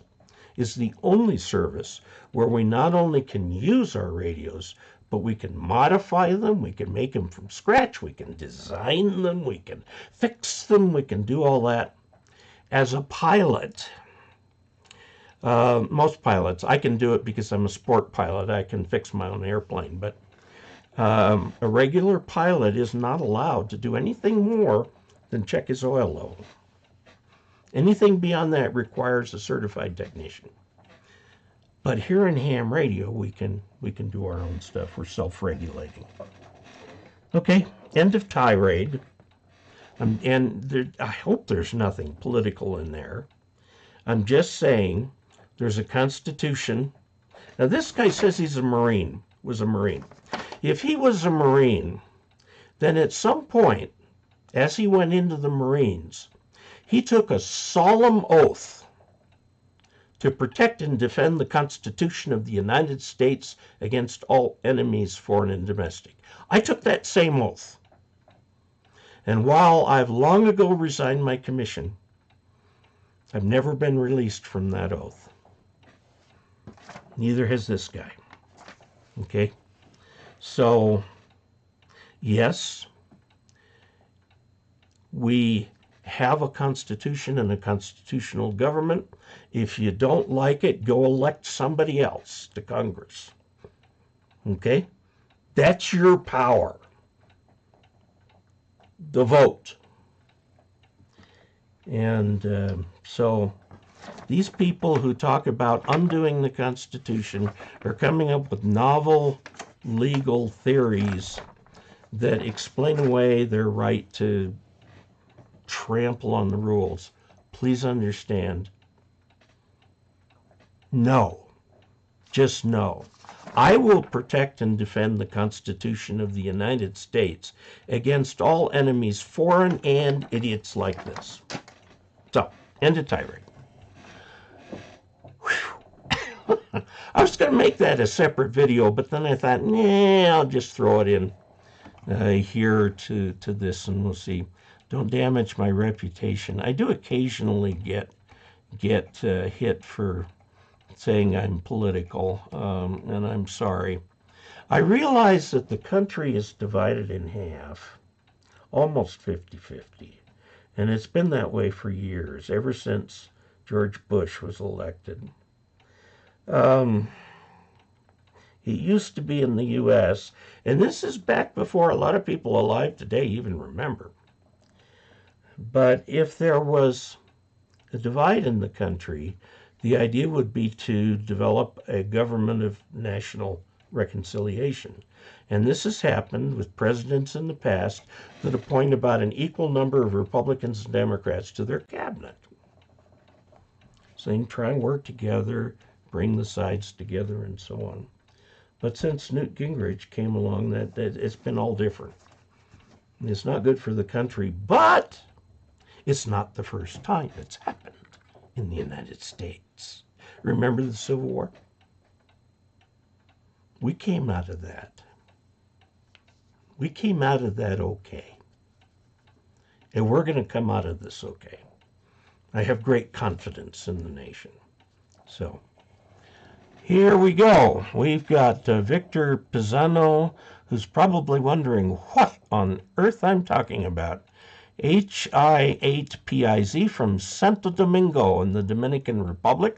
A: is the only service where we not only can use our radios, but we can modify them, we can make them from scratch, we can design them, we can fix them, we can do all that. As a pilot, most pilots, I can do it because I'm a sport pilot, I can fix my own airplane, but a regular pilot is not allowed to do anything more than check his oil level. Anything beyond that requires a certified technician. But here in ham radio, we can do our own stuff. We're self-regulating. Okay, end of tirade. I hope there's nothing political in there. I'm just saying there's a Constitution. Now, this guy says he's a Marine, was a Marine. If he was a Marine, then at some point, as he went into the Marines, he took a solemn oath to protect and defend the Constitution of the United States against all enemies, foreign and domestic. I took that same oath. And while I've long ago resigned my commission, I've never been released from that oath. Neither has this guy. Okay? So, yes, we have a constitution and a constitutional government. If you don't like it, go elect somebody else to Congress. Okay? That's your power. The vote. And so these people who talk about undoing the Constitution are coming up with novel legal theories that explain away their right to trample on the rules, please understand, no, just no. I will protect and defend the Constitution of the United States against all enemies, foreign and idiots like this. So, end of tirade. I was going to make that a separate video, but then I thought, nah, I'll just throw it in here to this, and we'll see. Don't damage my reputation. I do occasionally get hit for saying I'm political, and I'm sorry. I realize that the country is divided in half, almost 50-50, and it's been that way for years, ever since George Bush was elected. It used to be in the U.S., and this is back before a lot of people alive today even remember. But if there was a divide in the country, the idea would be to develop a government of national reconciliation. And this has happened with presidents in the past that appoint about an equal number of Republicans and Democrats to their cabinet, saying try and work together, bring the sides together, and so on. But since Newt Gingrich came along, that it's been all different. It's not good for the country, but it's not the first time it's happened in the United States. Remember the Civil War? We came out of that. We came out of that okay. And we're going to come out of this okay. I have great confidence in the nation. So, here we go. We've got Victor Pisano, who's probably wondering what on earth I'm talking about. HI8PIZ from Santo Domingo in the Dominican Republic,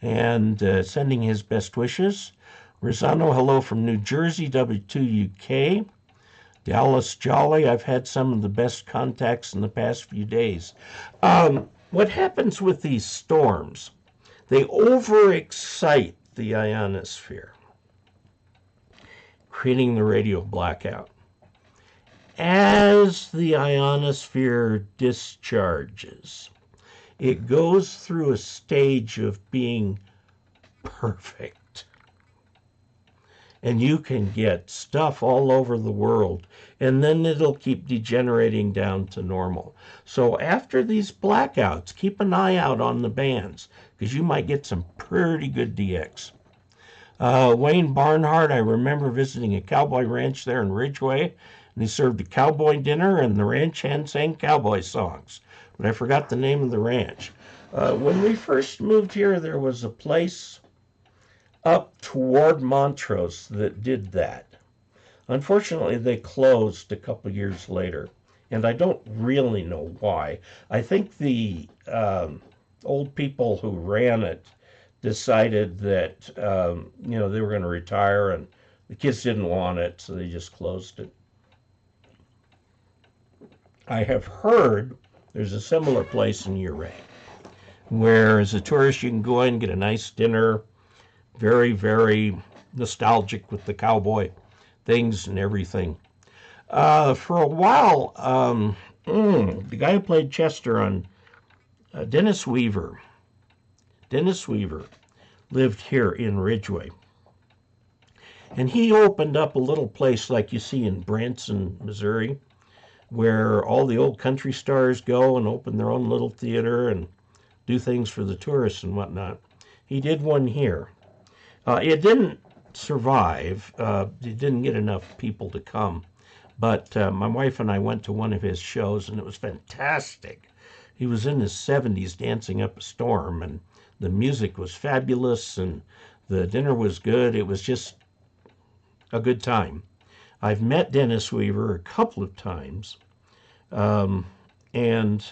A: and sending his best wishes. Rosano, hello from New Jersey, W2UK. Dallas Jolly, I've had some of the best contacts in the past few days. What happens with these storms? They overexcite the ionosphere, creating the radio blackout. As the ionosphere discharges, it goes through a stage of being perfect. And you can get stuff all over the world, and then it'll keep degenerating down to normal. So after these blackouts, keep an eye out on the bands, because you might get some pretty good DX. Wayne Barnhart, I remember visiting a cowboy ranch there in Ridgeway, and they served a cowboy dinner, and the ranch hand sang cowboy songs. But I forgot the name of the ranch. When we first moved here, there was a place up toward Montrose that did that. Unfortunately, they closed a couple years later, and I don't really know why. I think the old people who ran it decided that they were going to retire, and the kids didn't want it, so they just closed it. I have heard there's a similar place in Ouray, where as a tourist you can go in and get a nice dinner, very, very nostalgic with the cowboy things and everything. For a while, the guy who played Chester on Dennis Weaver lived here in Ridgeway. And he opened up a little place like you see in Branson, Missouri, where all the old country stars go and open their own little theater and do things for the tourists and whatnot. He did one here. It didn't survive. It didn't get enough people to come. But my wife and I went to one of his shows, and it was fantastic. He was in his 70s dancing up a storm, and the music was fabulous, and the dinner was good. It was just a good time. I've met Dennis Weaver a couple of times, and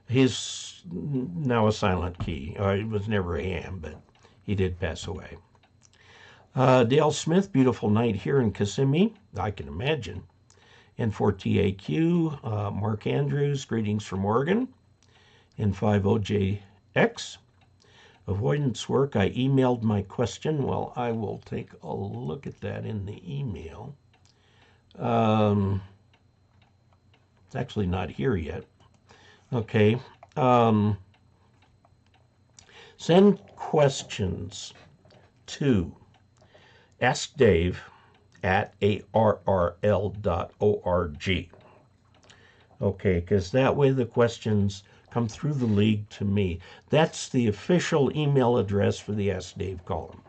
A: he's now a silent key. It was never a ham, but he did pass away. Dale Smith, beautiful night here in Kissimmee, I can imagine. N4TAQ, Mark Andrews, greetings from Oregon. N5OJX, avoidance work, I emailed my question. Well, I will take a look at that in the email. It's actually not here yet. Okay. Send questions to askdave@arrl.org. Okay, because that way the questions come through the league to me. That's the official email address for the Ask Dave column.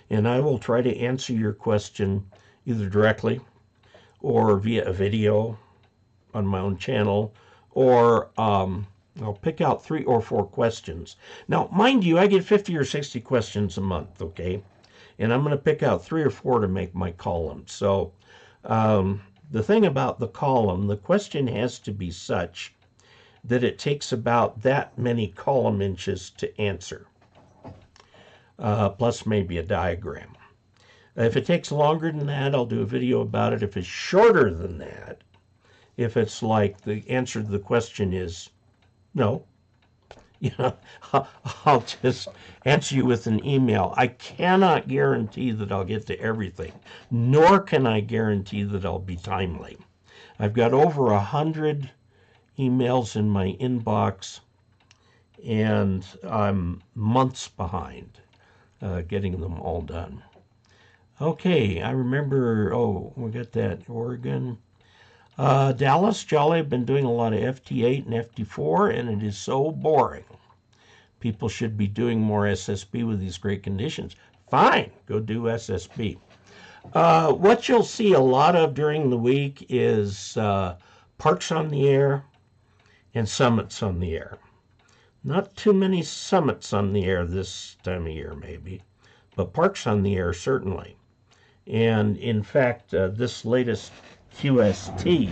A: And I will try to answer your question either directly or via a video on my own channel, or I'll pick out 3 or 4 questions. Now, mind you, I get 50 or 60 questions a month, okay? And I'm going to pick out 3 or 4 to make my column. So the thing about the column, the question has to be such that it takes about that many column inches to answer, plus maybe a diagram. If it takes longer than that, I'll do a video about it. If it's shorter than that, if it's like the answer to the question is no, I'll just answer you with an email. I cannot guarantee that I'll get to everything, nor can I guarantee that I'll be timely. I've got over 100 emails in my inbox, and I'm months behind getting them all done. Okay, I remember, we got that, Oregon. Dallas, Jolly, I've been doing a lot of FT8 and FT4, and it is so boring. People should be doing more SSB with these great conditions. Fine, go do SSB. What you'll see a lot of during the week is parks on the air and summits on the air. Not too many summits on the air this time of year, maybe, but parks on the air, certainly. And in fact, this latest QST,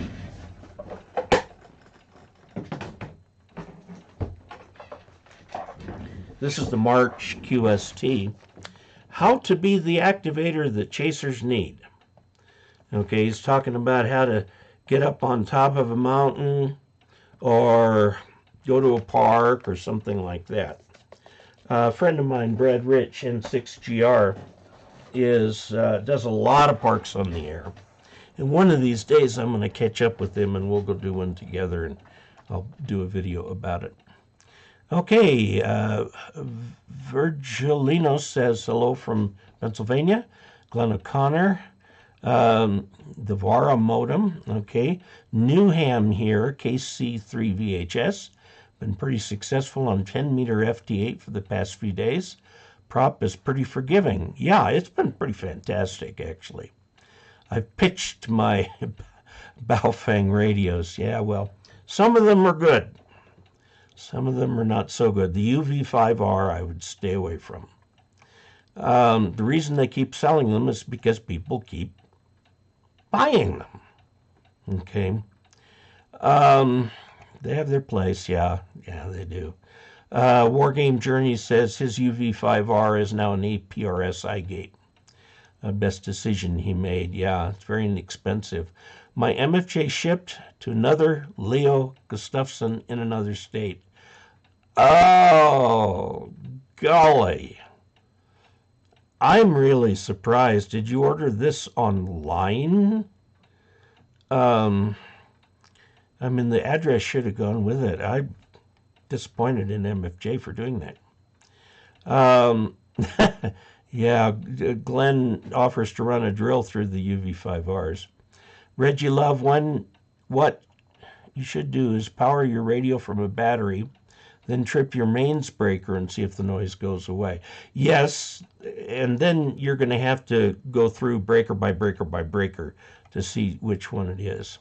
A: this is the March QST, how to be the activator that chasers need. Okay, he's talking about how to get up on top of a mountain or go to a park or something like that. A friend of mine, Brad Rich, N6GR, does a lot of parks on the air. And one of these days I'm going to catch up with him and we'll go do one together, and I'll do a video about it. Okay, Virgilino says hello from Pennsylvania. Glenn O'Connor, the Vara modem, okay. Newham here, KC3 VHS. Been pretty successful on 10-meter FT8 for the past few days. Prop is pretty forgiving. Yeah, it's been pretty fantastic, actually. I've pitched my Baofeng radios. Yeah, well, some of them are good. Some of them are not so good. The UV5R I would stay away from. The reason they keep selling them is because people keep buying them. Okay. They have their place. Yeah, they do. Wargame Journey says his UV5R is now an APRS iGate. Best decision he made. Yeah, it's very inexpensive. My MFJ shipped to another Leo Gustafson in another state. Oh, golly. I'm really surprised. Did you order this online? I mean, the address should have gone with it. I'm disappointed in MFJ for doing that. Yeah, Glenn offers to run a drill through the UV5Rs. Reggie Love, what you should do is power your radio from a battery, then trip your mains breaker and see if the noise goes away. Yes, and then you're going to have to go through breaker by breaker by breaker to see which one it is.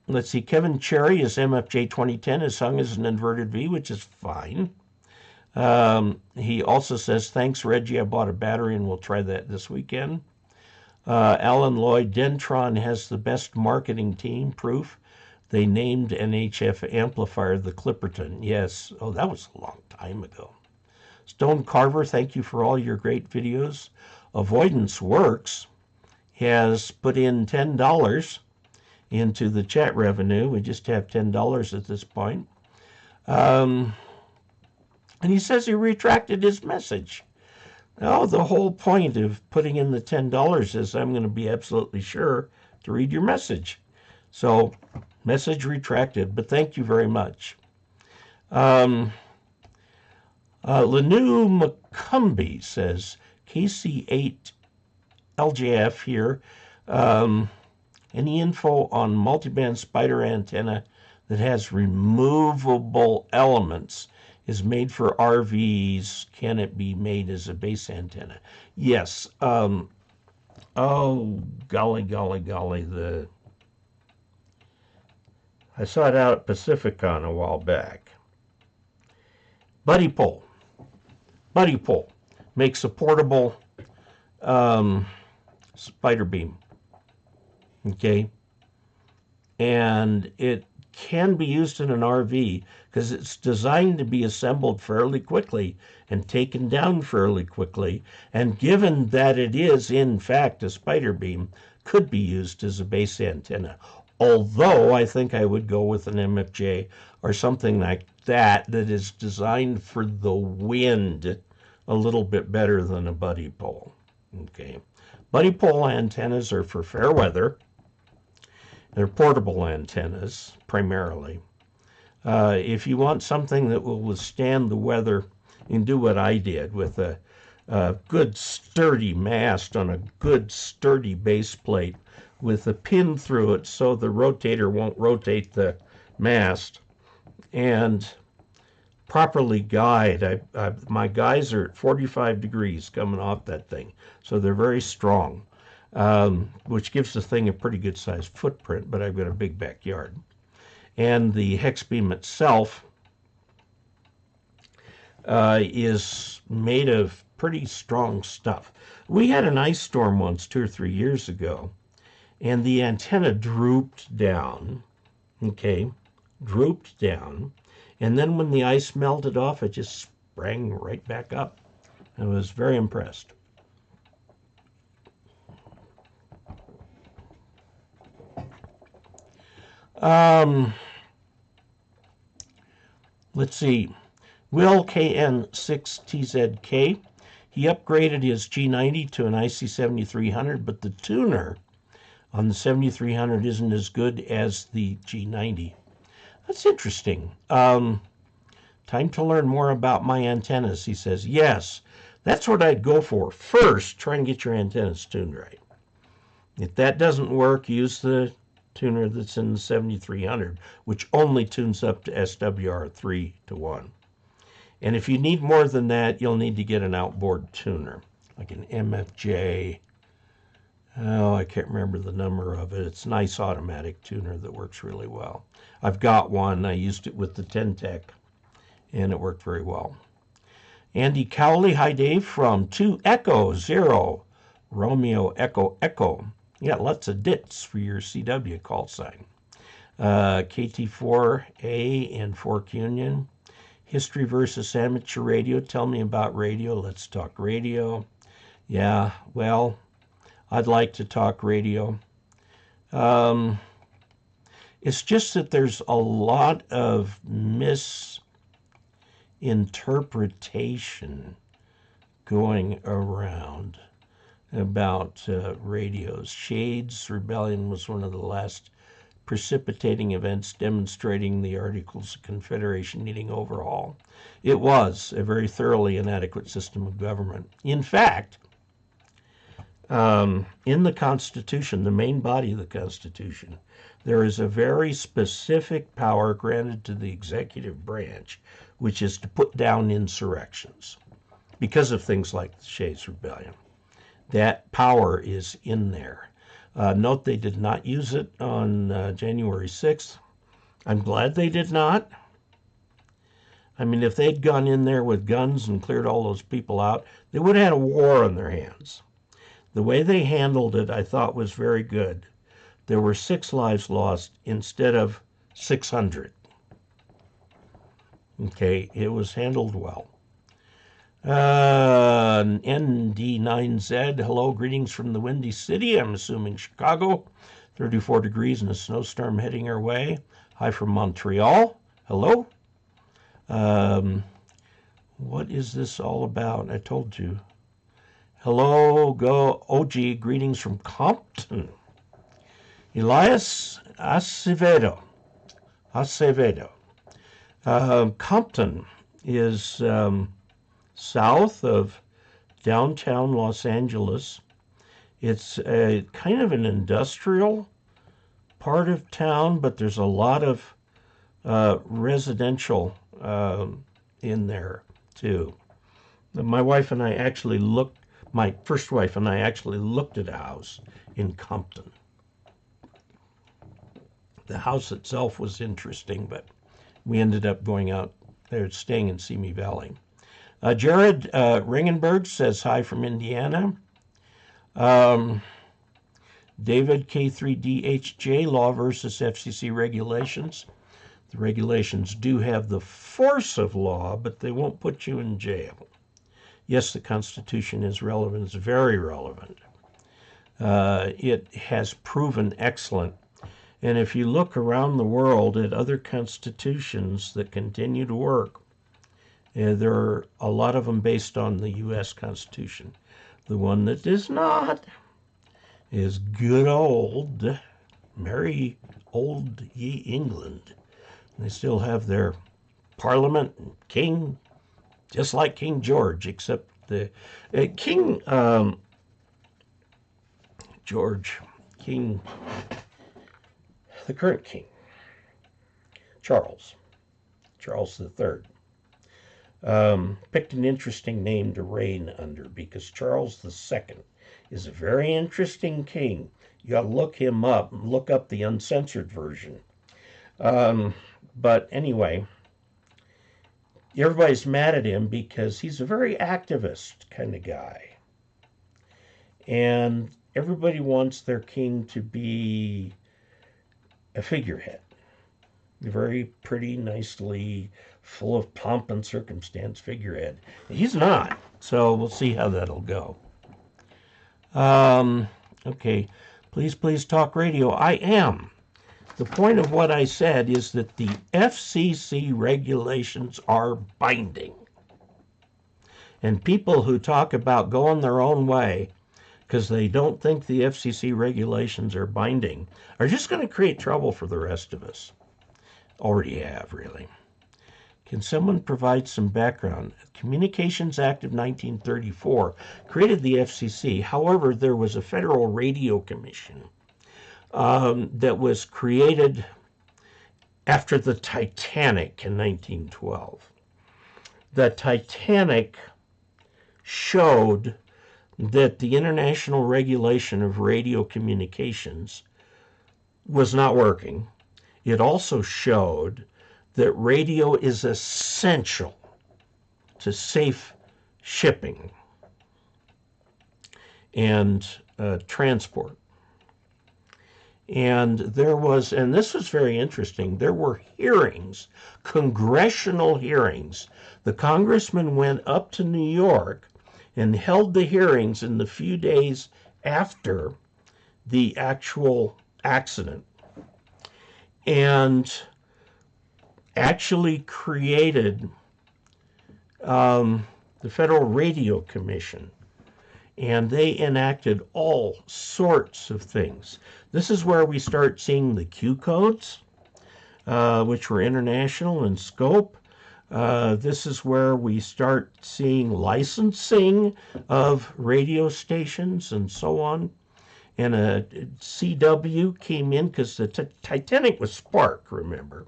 A: Let's see, Kevin Cherry is MFJ 2010, is hung as an inverted V, which is fine. He also says, thanks, Reggie, I bought a battery and we'll try that this weekend. Alan Lloyd, Dentron has the best marketing team, proof. They named NHF amplifier the Clipperton. Yes, oh, that was a long time ago. Stone Carver, thank you for all your great videos. Avoidance Works has put in $10 into the chat revenue. We just have $10 at this point. And he says he retracted his message. Oh, the whole point of putting in the $10 is I'm going to be absolutely sure to read your message. So, message retracted, but thank you very much. Lanu McCumbee says, KC0OG here. Any info on multiband spider antenna that has removable elements? Is made for RVs. Can it be made as a base antenna? Yes. Oh, golly. I saw it out at Pacificon a while back. Buddy Pole makes a portable spider beam. Okay. And it can be used in an RV because it's designed to be assembled fairly quickly and taken down fairly quickly. And given that it is, in fact, a spider beam, could be used as a base antenna. Although I think I would go with an MFJ or something like that is designed for the wind a little bit better than a buddy pole. Okay. Buddy pole antennas are for fair weather. They're portable antennas, primarily. If you want something that will withstand the weather, you can do what I did with a good sturdy mast on a good sturdy base plate with a pin through it so the rotator won't rotate the mast, and properly guide. My guys are at 45 degrees coming off that thing, so they're very strong. Which gives the thing a pretty good sized footprint, but I've got a big backyard. And the hex beam itself is made of pretty strong stuff. We had an ice storm once 2 or 3 years ago, and the antenna drooped down, okay, and then when the ice melted off, it just sprang right back up. I was very impressed. Let's see. Will KN6TZK. He upgraded his G90 to an IC7300, but the tuner on the 7300 isn't as good as the G90. That's interesting. Time to learn more about my antennas, he says. Yes, that's what I'd go for. First, try and get your antennas tuned right. If that doesn't work, use the tuner that's in the 7300, which only tunes up to SWR 3:1. And if you need more than that, you'll need to get an outboard tuner, like an MFJ. Oh, I can't remember the number of it. It's a nice automatic tuner that works really well. I've got one. I used it with the Tentec, and it worked very well. Andy Cowley, hi Dave, from 2 Echo 0 Romeo Echo Echo. Yeah, lots of dits for your CW call sign. KT4A and Fork Union. History versus amateur radio. Tell me about radio. Let's talk radio. Yeah, well, I'd like to talk radio. It's just that there's a lot of misinterpretation going around about radios. Shades Rebellion was one of the last precipitating events demonstrating the Articles of Confederation needing overhaul. It was a very thoroughly inadequate system of government. In fact, in the Constitution, the main body of the Constitution, there is a very specific power granted to the executive branch, which is to put down insurrections because of things like the Shades Rebellion. That power is in there. Note they did not use it on January 6th. I'm glad they did not. I mean, if they'd gone in there with guns and cleared all those people out, they would have had a war on their hands. The way they handled it, I thought, was very good. There were 6 lives lost instead of 600. Okay, it was handled well. ND9Z, hello, greetings from the Windy City. I'm assuming Chicago. 34 degrees and a snowstorm heading our way. Hi from Montreal. Hello. What is this all about? I told you. Hello, KE0OG. Greetings from Compton. Elias Acevedo. Compton is south of downtown Los Angeles. It's a kind of an industrial part of town, but there's a lot of residential in there too. My wife and I actually looked, my first wife and I actually looked at a house in Compton. The house itself was interesting, but we ended up going out there, staying in Simi Valley. Jared Ringenberg says hi from Indiana. David K3DHJ, law versus FCC regulations. The regulations do have the force of law, but they won't put you in jail. Yes, the Constitution is relevant. It's very relevant. It has proven excellent. And if you look around the world at other constitutions that continue to work, there are a lot of them based on the U.S. Constitution. The one that does not is good old, merry old ye England. They still have their parliament and king, just like King George, except the King George, King, the current king, Charles III, picked an interesting name to reign under because Charles II is a very interesting king. You got to look him up, look up the uncensored version. But anyway, everybody's mad at him because he's a very activist kind of guy. And everybody wants their king to be a figurehead. Very pretty, nicely, full of pomp and circumstance figurehead. He's not, so we'll see how that'll go. Okay, please talk radio. I am. The point of what I said is that the FCC regulations are binding. And people who talk about going their own way because they don't think the FCC regulations are binding are just going to create trouble for the rest of us. Already have, really. Can someone provide some background? The Communications Act of 1934 created the FCC. However, there was a Federal Radio Commission that was created after the Titanic in 1912. The Titanic showed that the international regulation of radio communications was not working. It also showed that radio is essential to safe shipping and transport. And there was, and this was very interesting, there were hearings, congressional hearings. The congressman went up to New York and held the hearings in the few days after the actual accident and actually created the Federal Radio Commission. And they enacted all sorts of things. This is where we start seeing the Q codes, which were international in scope. This is where we start seeing licensing of radio stations and so on. And a CW came in because the Titanic was Spark, remember.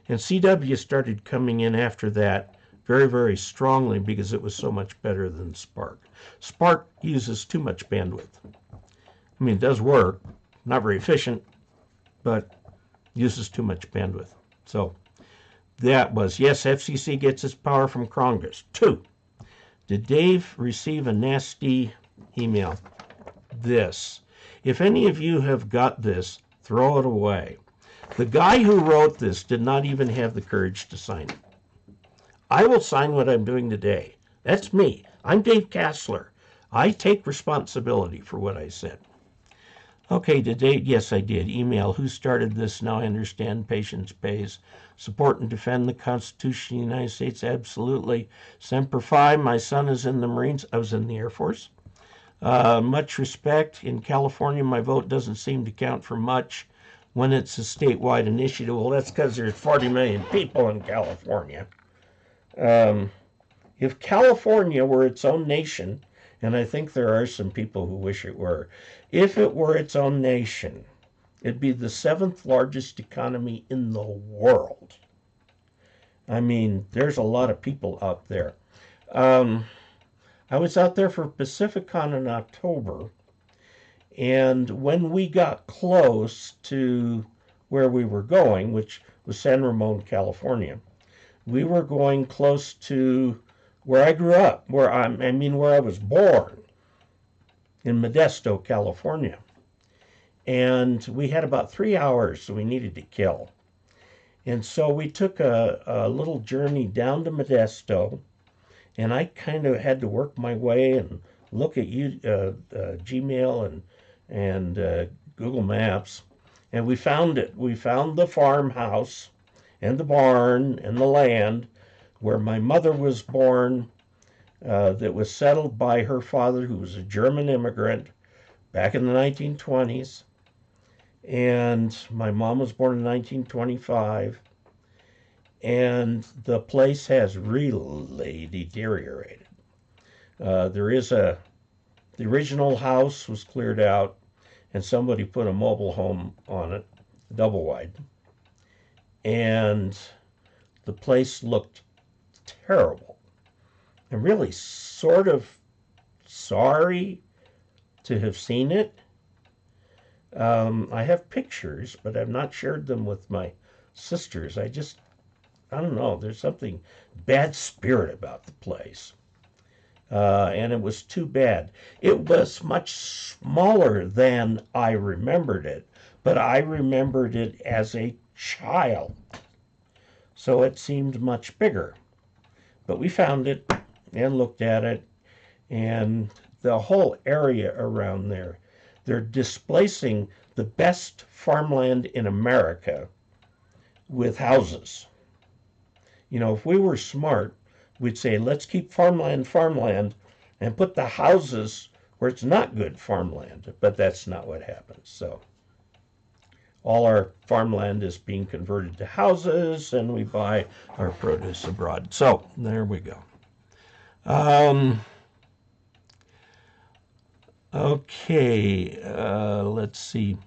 A: And CW started coming in after that very, very strongly because it was so much better than Spark. Spark uses too much bandwidth. I mean, it does work, not very efficient, but uses too much bandwidth. So that was, yes, FCC gets its power from Congress. 2, did Dave receive a nasty email? This. If any of you have got this, throw it away. The guy who wrote this did not even have the courage to sign it. I will sign what I'm doing today. That's me. I'm Dave Casler. I take responsibility for what I said. Okay, today, yes, I did. Email, who started this? Now I understand. Patience pays. Support and defend the Constitution of the United States? Absolutely. Semper Fi, my son is in the Marines. I was in the Air Force. Much respect. In California, my vote doesn't seem to count for much when it's a statewide initiative. Well, that's because there's 40 million people in California. If California were its own nation, and I think there are some people who wish it were, if it were its own nation, it'd be the 7th largest economy in the world. I mean, there's a lot of people out there. I was out there for PacificCon in October, and when we got close to where we were going, which was San Ramon, California, we were going close to where I grew up, where I was born, in Modesto, California. And we had about 3 hours we needed to kill. And so we took a little journey down to Modesto, and I kind of had to work my way and look at Gmail and Google Maps, and we found it. We found the farmhouse and the barn and the land where my mother was born, that was settled by her father, who was a German immigrant back in the 1920s. And my mom was born in 1925. And the place has really deteriorated. The original house was cleared out, and somebody put a mobile home on it, double wide. And the place looked terrible. I'm really sort of sorry to have seen it. I have pictures, but I've not shared them with my sisters. I don't know, there's something bad spirit about the place. And it was too bad. It was much smaller than I remembered it, but I remembered it as a child. So it seemed much bigger. But we found it and looked at it, and the whole area around there, they're displacing the best farmland in America with houses. You know, if we were smart, we'd say, let's keep farmland, and put the houses where it's not good farmland. But that's not what happens. So all our farmland is being converted to houses, and we buy our produce abroad. So there we go. Okay, let's see.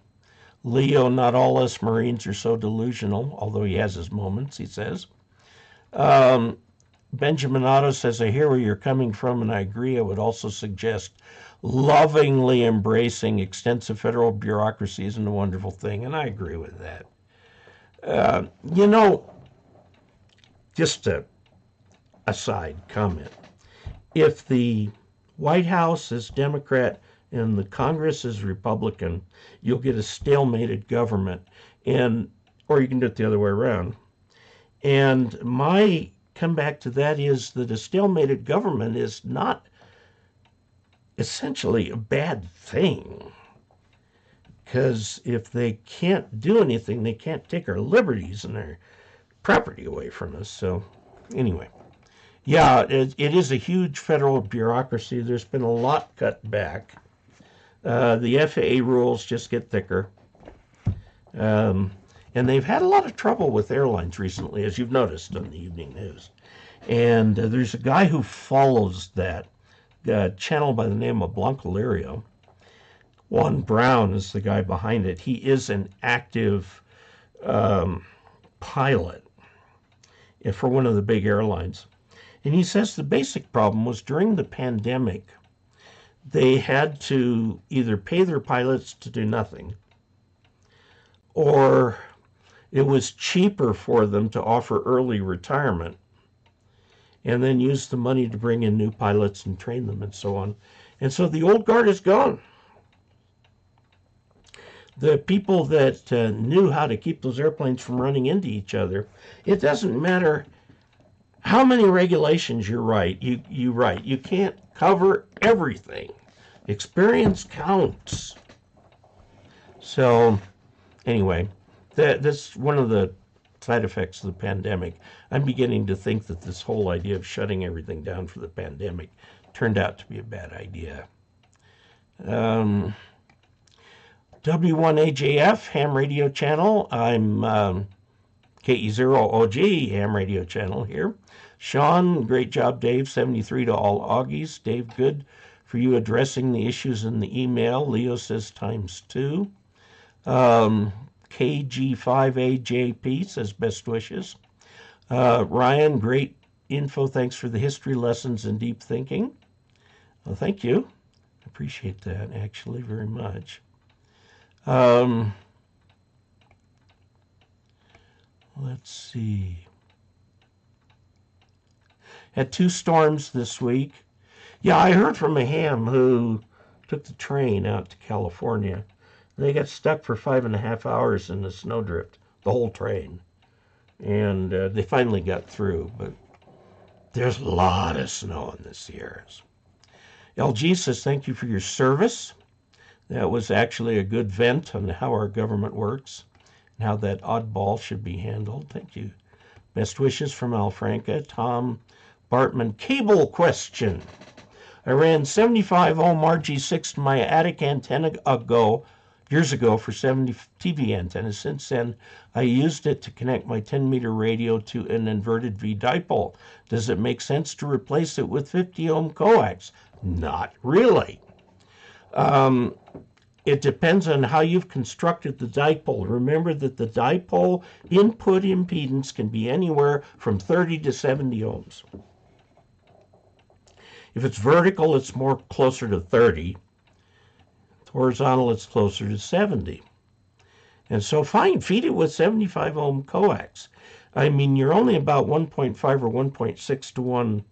A: Leo, not all us Marines are so delusional, although he has his moments, he says. Benjamin Otto says, I hear where you're coming from, and I agree. I would also suggest lovingly embracing extensive federal bureaucracy isn't a wonderful thing, and I agree with that. You know, just a aside comment. If the White House is Democrat and the Congress is Republican, you'll get a stalemated government, or you can do it the other way around. And my comeback to that is that a stalemated government is not essentially a bad thing. Because if they can't do anything, they can't take our liberties and our property away from us. So anyway, yeah, it is a huge federal bureaucracy. There's been a lot cut back. The FAA rules just get thicker. And they've had a lot of trouble with airlines recently, as you've noticed on the evening news. And there's a guy who follows that channel by the name of Blanco Lirio. Juan Brown is the guy behind it. He is an active pilot for one of the big airlines. And he says the basic problem was during the pandemic, they had to either pay their pilots to do nothing, or it was cheaper for them to offer early retirement and then use the money to bring in new pilots and train them and so on. And so the old guard is gone. The people that knew how to keep those airplanes from running into each other, it doesn't matter how many regulations you write, you can't cover everything. Experience counts. So anyway, that's one of the side effects of the pandemic. I'm beginning to think that this whole idea of shutting everything down for the pandemic turned out to be a bad idea. Um, W1AJF ham radio channel. I'm KE0OG ham radio channel here. Sean, great job, Dave. 73 to all Augies. Dave, good for you addressing the issues in the email. Leo says ×2. KG5AJP says best wishes. Ryan, great info. Thanks for the history lessons and deep thinking. Well, thank you. I appreciate that, actually, very much. Let's see. Had 2 storms this week. Yeah, I heard from a ham who took the train out to California. They got stuck for 5.5 hours in the snowdrift, the whole train. And they finally got through, but there's a lot of snow in the Sierras. LG says, thank you for your service. That was actually a good vent on how our government works and how that oddball should be handled. Thank you. Best wishes from Alfranca. Tom Bartman, cable question. I ran 75 ohm RG6 to my attic antenna years ago for 70 TV antennas. Since then, I used it to connect my 10-meter radio to an inverted V dipole. Does it make sense to replace it with 50 ohm coax? Not really. It depends on how you've constructed the dipole. Remember that the dipole input impedance can be anywhere from 30 to 70 ohms. If it's vertical, it's more closer to 30. It's horizontal, it's closer to 70. And so fine, feed it with 75 ohm coax. I mean, you're only about 1.5 or 1.6 to 1,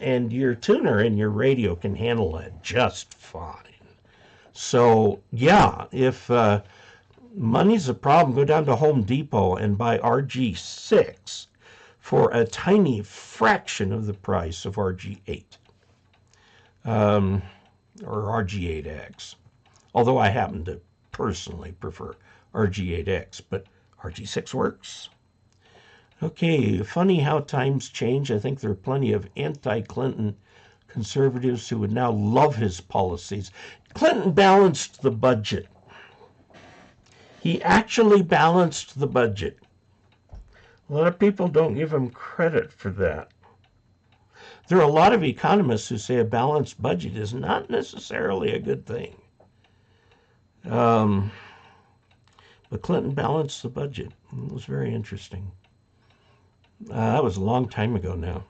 A: and your tuner in your radio can handle it just fine. So, yeah, if money's a problem, go down to Home Depot and buy RG6 for a tiny fraction of the price of RG8 or RG8X. Although I happen to personally prefer RG8X, but RG6 works. Okay, funny how times change. I think there are plenty of anti-Clinton conservatives who would now love his policies. Clinton balanced the budget. He actually balanced the budget. A lot of people don't give him credit for that. There are a lot of economists who say a balanced budget is not necessarily a good thing. But Clinton balanced the budget. It was very interesting. That was a long time ago now.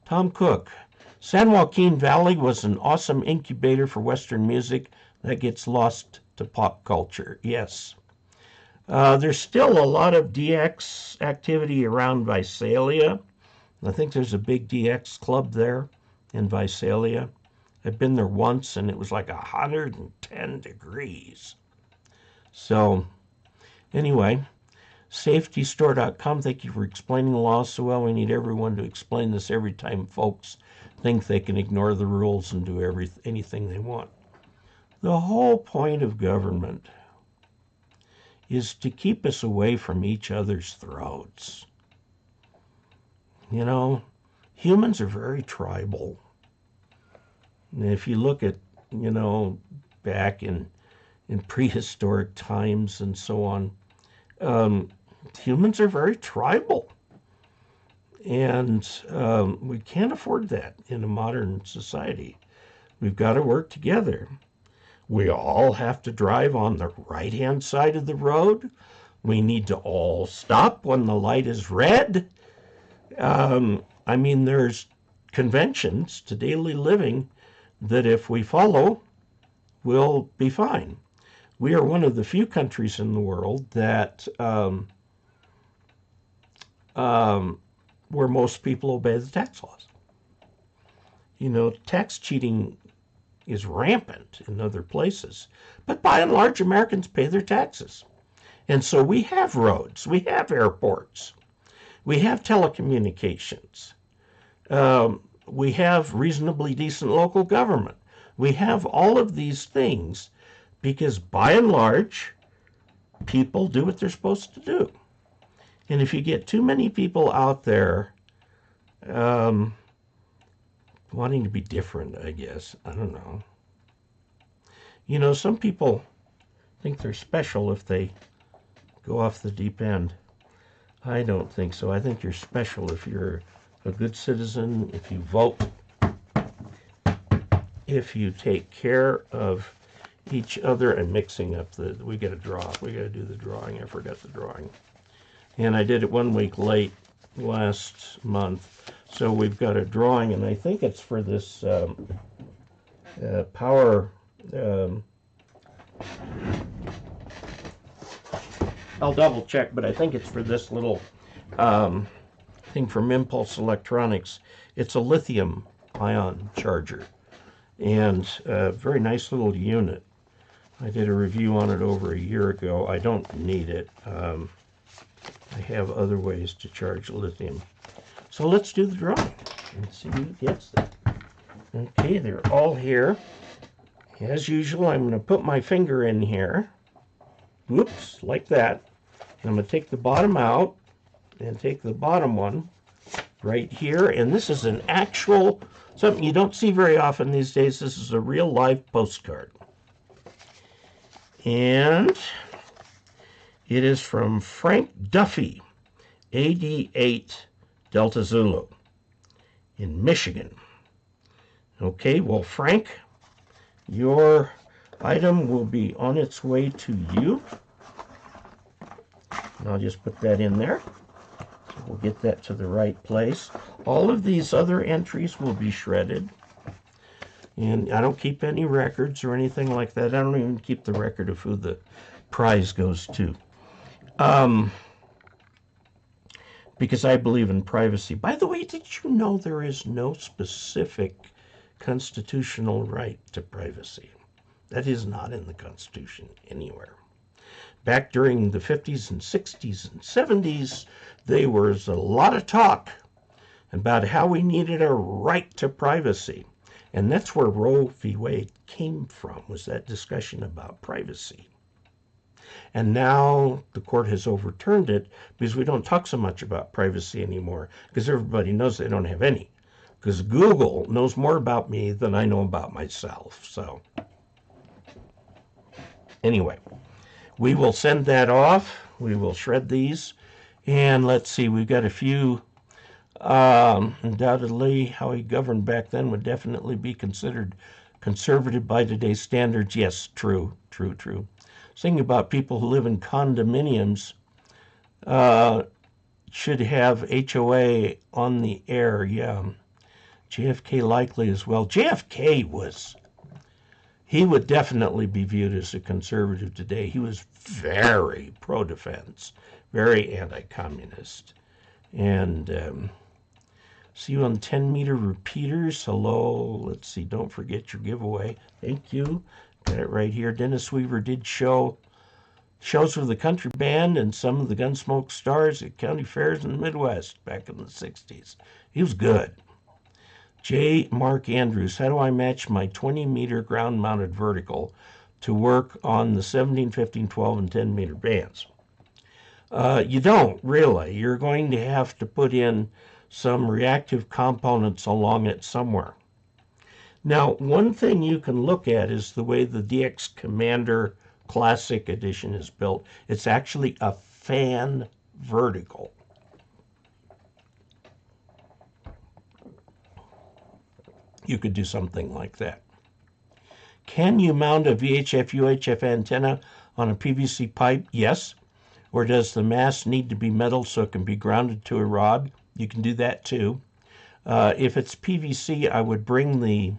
A: Tom Cook. San Joaquin Valley was an awesome incubator for Western music that gets lost to pop culture. Yes. There's still a lot of DX activity around Visalia. I think there's a big DX club there in Visalia. I've been there once, and it was like 110 degrees. So, anyway, safetystore.com. Thank you for explaining the law so well. We need everyone to explain this every time folks think they can ignore the rules and do anything they want. The whole point of government is to keep us away from each other's throats. You know, humans are very tribal. And if you look at, you know, back in prehistoric times and so on, humans are very tribal. And we can't afford that in a modern society. We've got to work together. We all have to drive on the right-hand side of the road. We need to all stop when the light is red. I mean, there's conventions to daily living that if we follow, we'll be fine. We are one of the few countries in the world that where most people obey the tax laws. You know, tax cheating is rampant in other places, but by and large, Americans pay their taxes. And so we have roads, we have airports, we have telecommunications, we have reasonably decent local government. We have all of these things because by and large, people do what they're supposed to do. And if you get too many people out there wanting to be different, I guess, I don't know. You know, some people think they're special if they go off the deep end. I don't think so. I think you're special if you're a good citizen, if you vote, if you take care of each other. And mixing up we got to draw. We got to do the drawing. I forgot the drawing. And I did it 1 week late last month. So we've got a drawing, and I think it's for this power. I'll double check, but I think it's for this little thing from Impulse Electronics. It's a lithium ion charger, and a very nice little unit. I did a review on it over a year ago. I don't need it. I have other ways to charge lithium. So let's do the drawing and see who gets them. Okay, they're all here. As usual, I'm going to put my finger in here. Whoops, like that. And I'm going to take the bottom out and take the bottom one right here. And this is an actual, something you don't see very often these days. This is a real live postcard. And it is from Frank Duffy, AD8 Delta Zulu in Michigan. Okay, well, Frank, your item will be on its way to you. And I'll just put that in there. So we'll get that to the right place. All of these other entries will be shredded. And I don't keep any records or anything like that. I don't even keep the record of who the prize goes to. Because I believe in privacy. By the way, did you know there is no specific constitutional right to privacy? That is not in the Constitution anywhere. Back during the 50s and 60s and 70s, there was a lot of talk about how we needed a right to privacy. And that's where Roe v. Wade came from, was that discussion about privacy. And now the court has overturned it because we don't talk so much about privacy anymore, because everybody knows they don't have any. Because Google knows more about me than I know about myself. So anyway, we will send that off. We will shred these. And let's see, we've got a few. Undoubtedly, how he governed back then would definitely be considered conservative by today's standards. Yes, true. Thinking about people who live in condominiums should have HOA on the air. Yeah, JFK likely as well. JFK he would definitely be viewed as a conservative today. He was very pro-defense, very anti-communist. And see you on 10-meter repeaters. Hello. Let's see. Don't forget your giveaway. Thank you. Got it right here. Dennis Weaver did shows with the country band and some of the Gunsmoke stars at county fairs in the Midwest back in the 60s. He was good. J. Mark Andrews, how do I match my 20-meter ground-mounted vertical to work on the 17, 15, 12, and 10-meter bands? You don't, really. You're going to have to put in some reactive components along it somewhere. Now, one thing you can look at is the way the DX Commander Classic Edition is built. It's actually a fan vertical. You could do something like that. Can you mount a VHF UHF antenna on a PVC pipe? Yes. Or does the mast need to be metal so it can be grounded to a rod? You can do that too. If it's PVC, I would bring the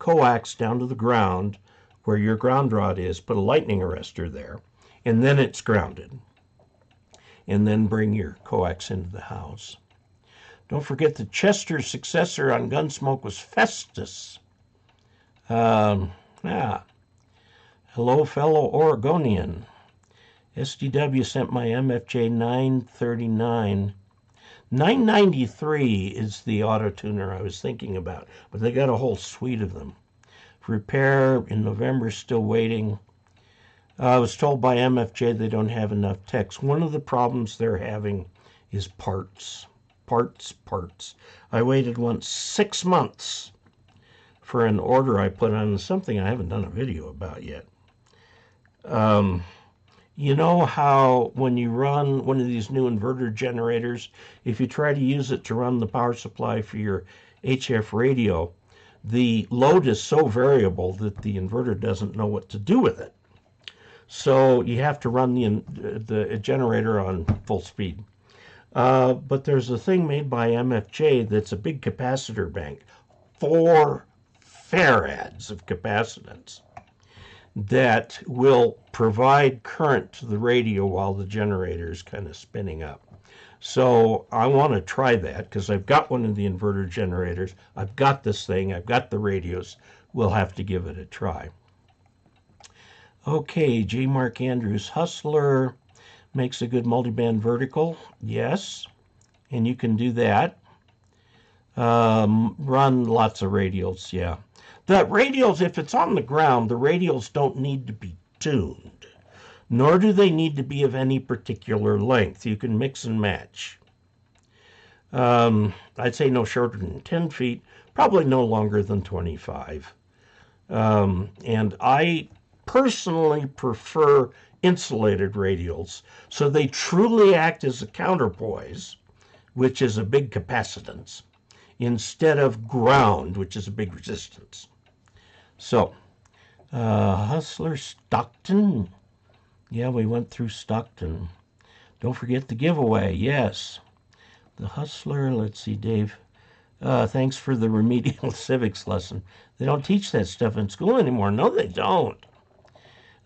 A: coax down to the ground where your ground rod is, put a lightning arrestor there, and then it's grounded. And then bring your coax into the house. Don't forget that Chester's successor on Gunsmoke was Festus. Hello, fellow Oregonian. SDW sent my MFJ 939. 993 is the auto tuner I was thinking about, but they got a whole suite of them. For repair in November, still waiting. I was told by MFJ they don't have enough techs. One of the problems they're having is parts. Parts. I waited once 6 months for an order I put on something I haven't done a video about yet. You know how when you run one of these new inverter generators, if you try to use it to run the power supply for your HF radio, the load is so variable that the inverter doesn't know what to do with it. So you have to run the generator on full speed. But there's a thing made by MFJ that's a big capacitor bank, 4 farads of capacitance, that will provide current to the radio while the generator is kind of spinning up. So I want to try that because I've got one of the inverter generators. I've got this thing. I've got the radios. We'll have to give it a try. Okay, J. Mark Andrews, Hustler makes a good multiband vertical. Yes, and you can do that. Run lots of radials, yeah. The radials, if it's on the ground, the radials don't need to be tuned, nor do they need to be of any particular length. You can mix and match. I'd say no shorter than 10 feet, probably no longer than 25. And I personally prefer insulated radials, so they truly act as a counterpoise, which is a big capacitance, instead of ground, which is a big resistance. So, Hustler, Stockton. Yeah, we went through Stockton. Don't forget the giveaway, yes. The Hustler, let's see, Dave. Thanks for the remedial civics lesson. They don't teach that stuff in school anymore. No, they don't.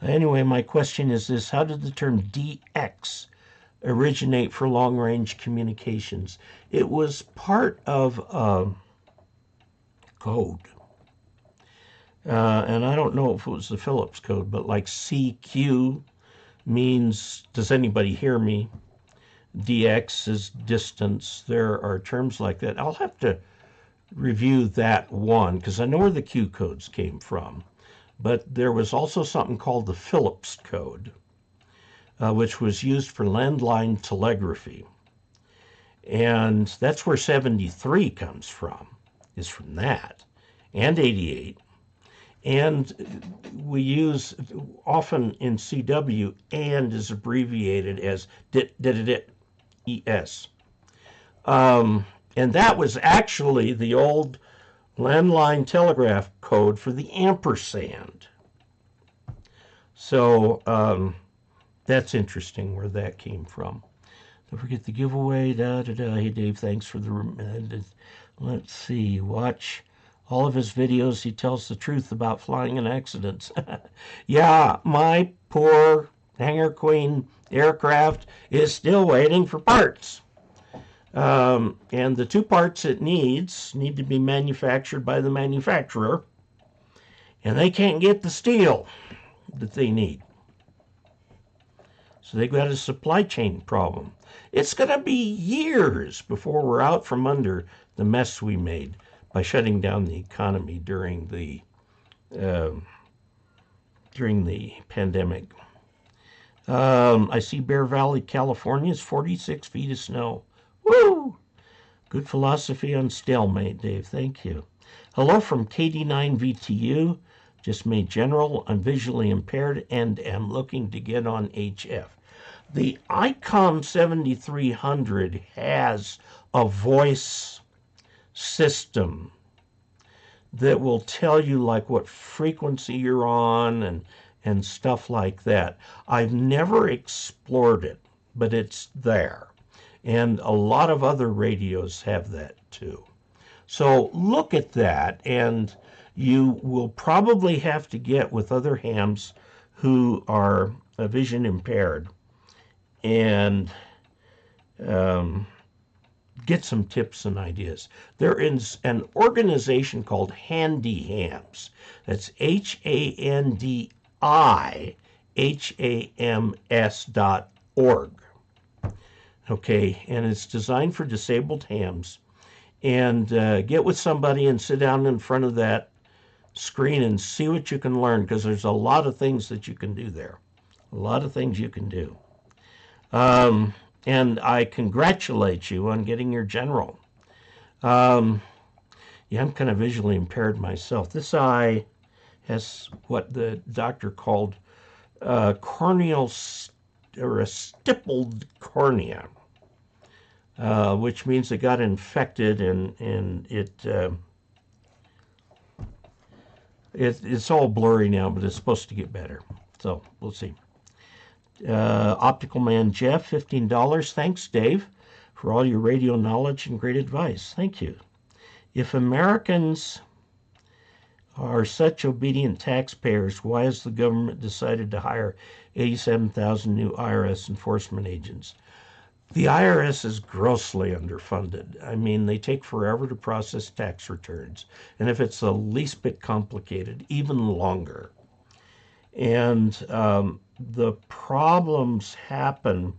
A: Anyway, my question is this. How did the term DX originate for long-range communications? It was part of code. And I don't know if it was the Phillips code, but like CQ means, does anybody hear me? DX is distance. There are terms like that. I'll have to review that one because I know where the Q codes came from. But there was also something called the Phillips code, which was used for landline telegraphy. And that's where 73 comes from, is from that, and 88. And we use often in CW, and is abbreviated as ES. And that was actually the old landline telegraph code for the ampersand. So that's interesting where that came from. Don't forget the giveaway. Hey, Dave, thanks for the... Let's see, watch all of his videos. He tells the truth about flying in accidents. Yeah, my poor Hangar Queen aircraft is still waiting for parts. And the 2 parts it needs need to be manufactured by the manufacturer. And they can't get the steel that they need. So they've got a supply chain problem. It's going to be years before we're out from under the mess we made by shutting down the economy during the pandemic. I see Bear Valley, California is 46 feet of snow. Woo! Good philosophy on stalemate, Dave. Thank you. Hello from KD9VTU. Just made general. I'm visually impaired and am looking to get on HF. The ICOM 7300 has a voice system that will tell you like what frequency you're on and stuff like that. I've never explored it, but it's there. And a lot of other radios have that too. So look at that, and you will probably have to get with other hams who are vision impaired and get some tips and ideas. There is an organization called Handy Hams. That's HANDIHAMS.org. Okay, and it's designed for disabled hams. And get with somebody and sit down in front of that screen and see what you can learn, because there's a lot of things that you can do there. A lot of things you can do. And I congratulate you on getting your general. You Yeah, I'm kind of visually impaired myself. This eye has what the doctor called corneal or a stippled cornea, which means it got infected and it's all blurry now, but it's supposed to get better. So we'll see. Optical Man Jeff, $15. Thanks, Dave, for all your radio knowledge and great advice. Thank you. If Americans are such obedient taxpayers, why has the government decided to hire 87,000 new IRS enforcement agents? The IRS is grossly underfunded. I mean, they take forever to process tax returns. And if it's the least bit complicated, even longer. And the problems happen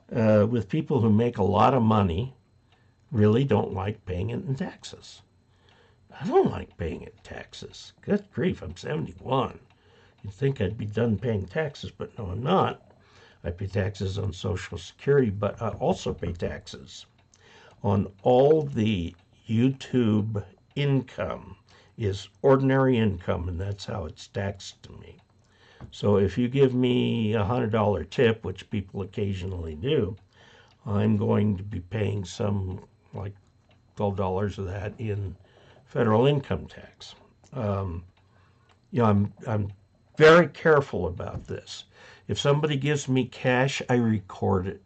A: with people who make a lot of money, really don't like paying it in taxes. I don't like paying it in taxes. Good grief, I'm 71. You'd think I'd be done paying taxes, but no, I'm not. I pay taxes on Social Security, but I also pay taxes on all the YouTube income is ordinary income, and that's how it's taxed to me. So if you give me a $100 tip, which people occasionally do, I'm going to be paying some like $12 of that in federal income tax. I'm very careful about this. If somebody gives me cash, I record it.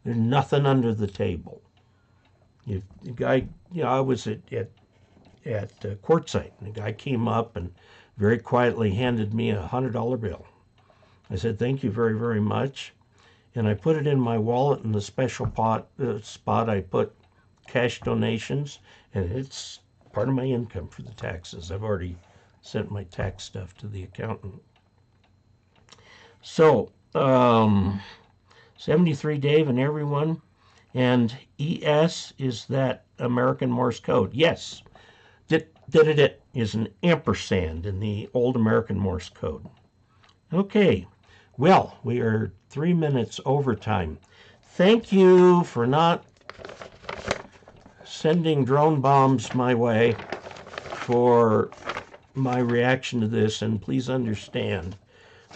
A: There's nothing under the table. The guy, I was at Quartzsite, and the guy came up and very quietly handed me a $100 bill. I said, thank you very, very much. And I put it in my wallet in the special spot I put cash donations, and it's part of my income for the taxes. I've already sent my tax stuff to the accountant. So, 73 Dave and everyone, and ES is that American Morse code. Yes, it is an ampersand in the old American Morse code. Okay, well, we are 3 minutes over time. Thank you for not sending drone bombs my way for my reaction to this, and please understand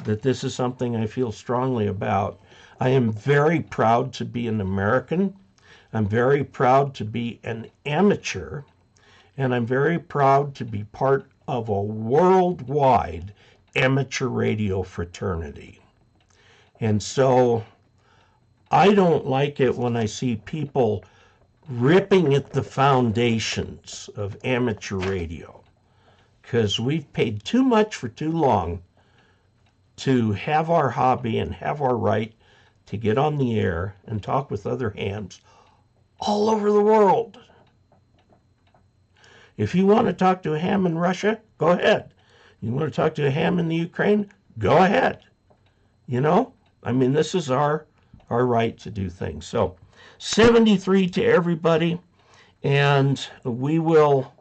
A: that this is something I feel strongly about. I am very proud to be an American. I'm very proud to be an amateur, and I'm very proud to be part of a worldwide amateur radio fraternity. And so I don't like it when I see people ripping at the foundations of amateur radio, because we've paid too much for too long to have our hobby and have our right to get on the air and talk with other hams all over the world. If you want to talk to a ham in Russia, go ahead. You want to talk to a ham in the Ukraine, go ahead. This is our right to do things. So 73 to everybody, and we will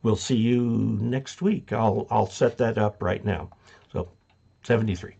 A: we'll see you next week. I'll set that up right now. So 73.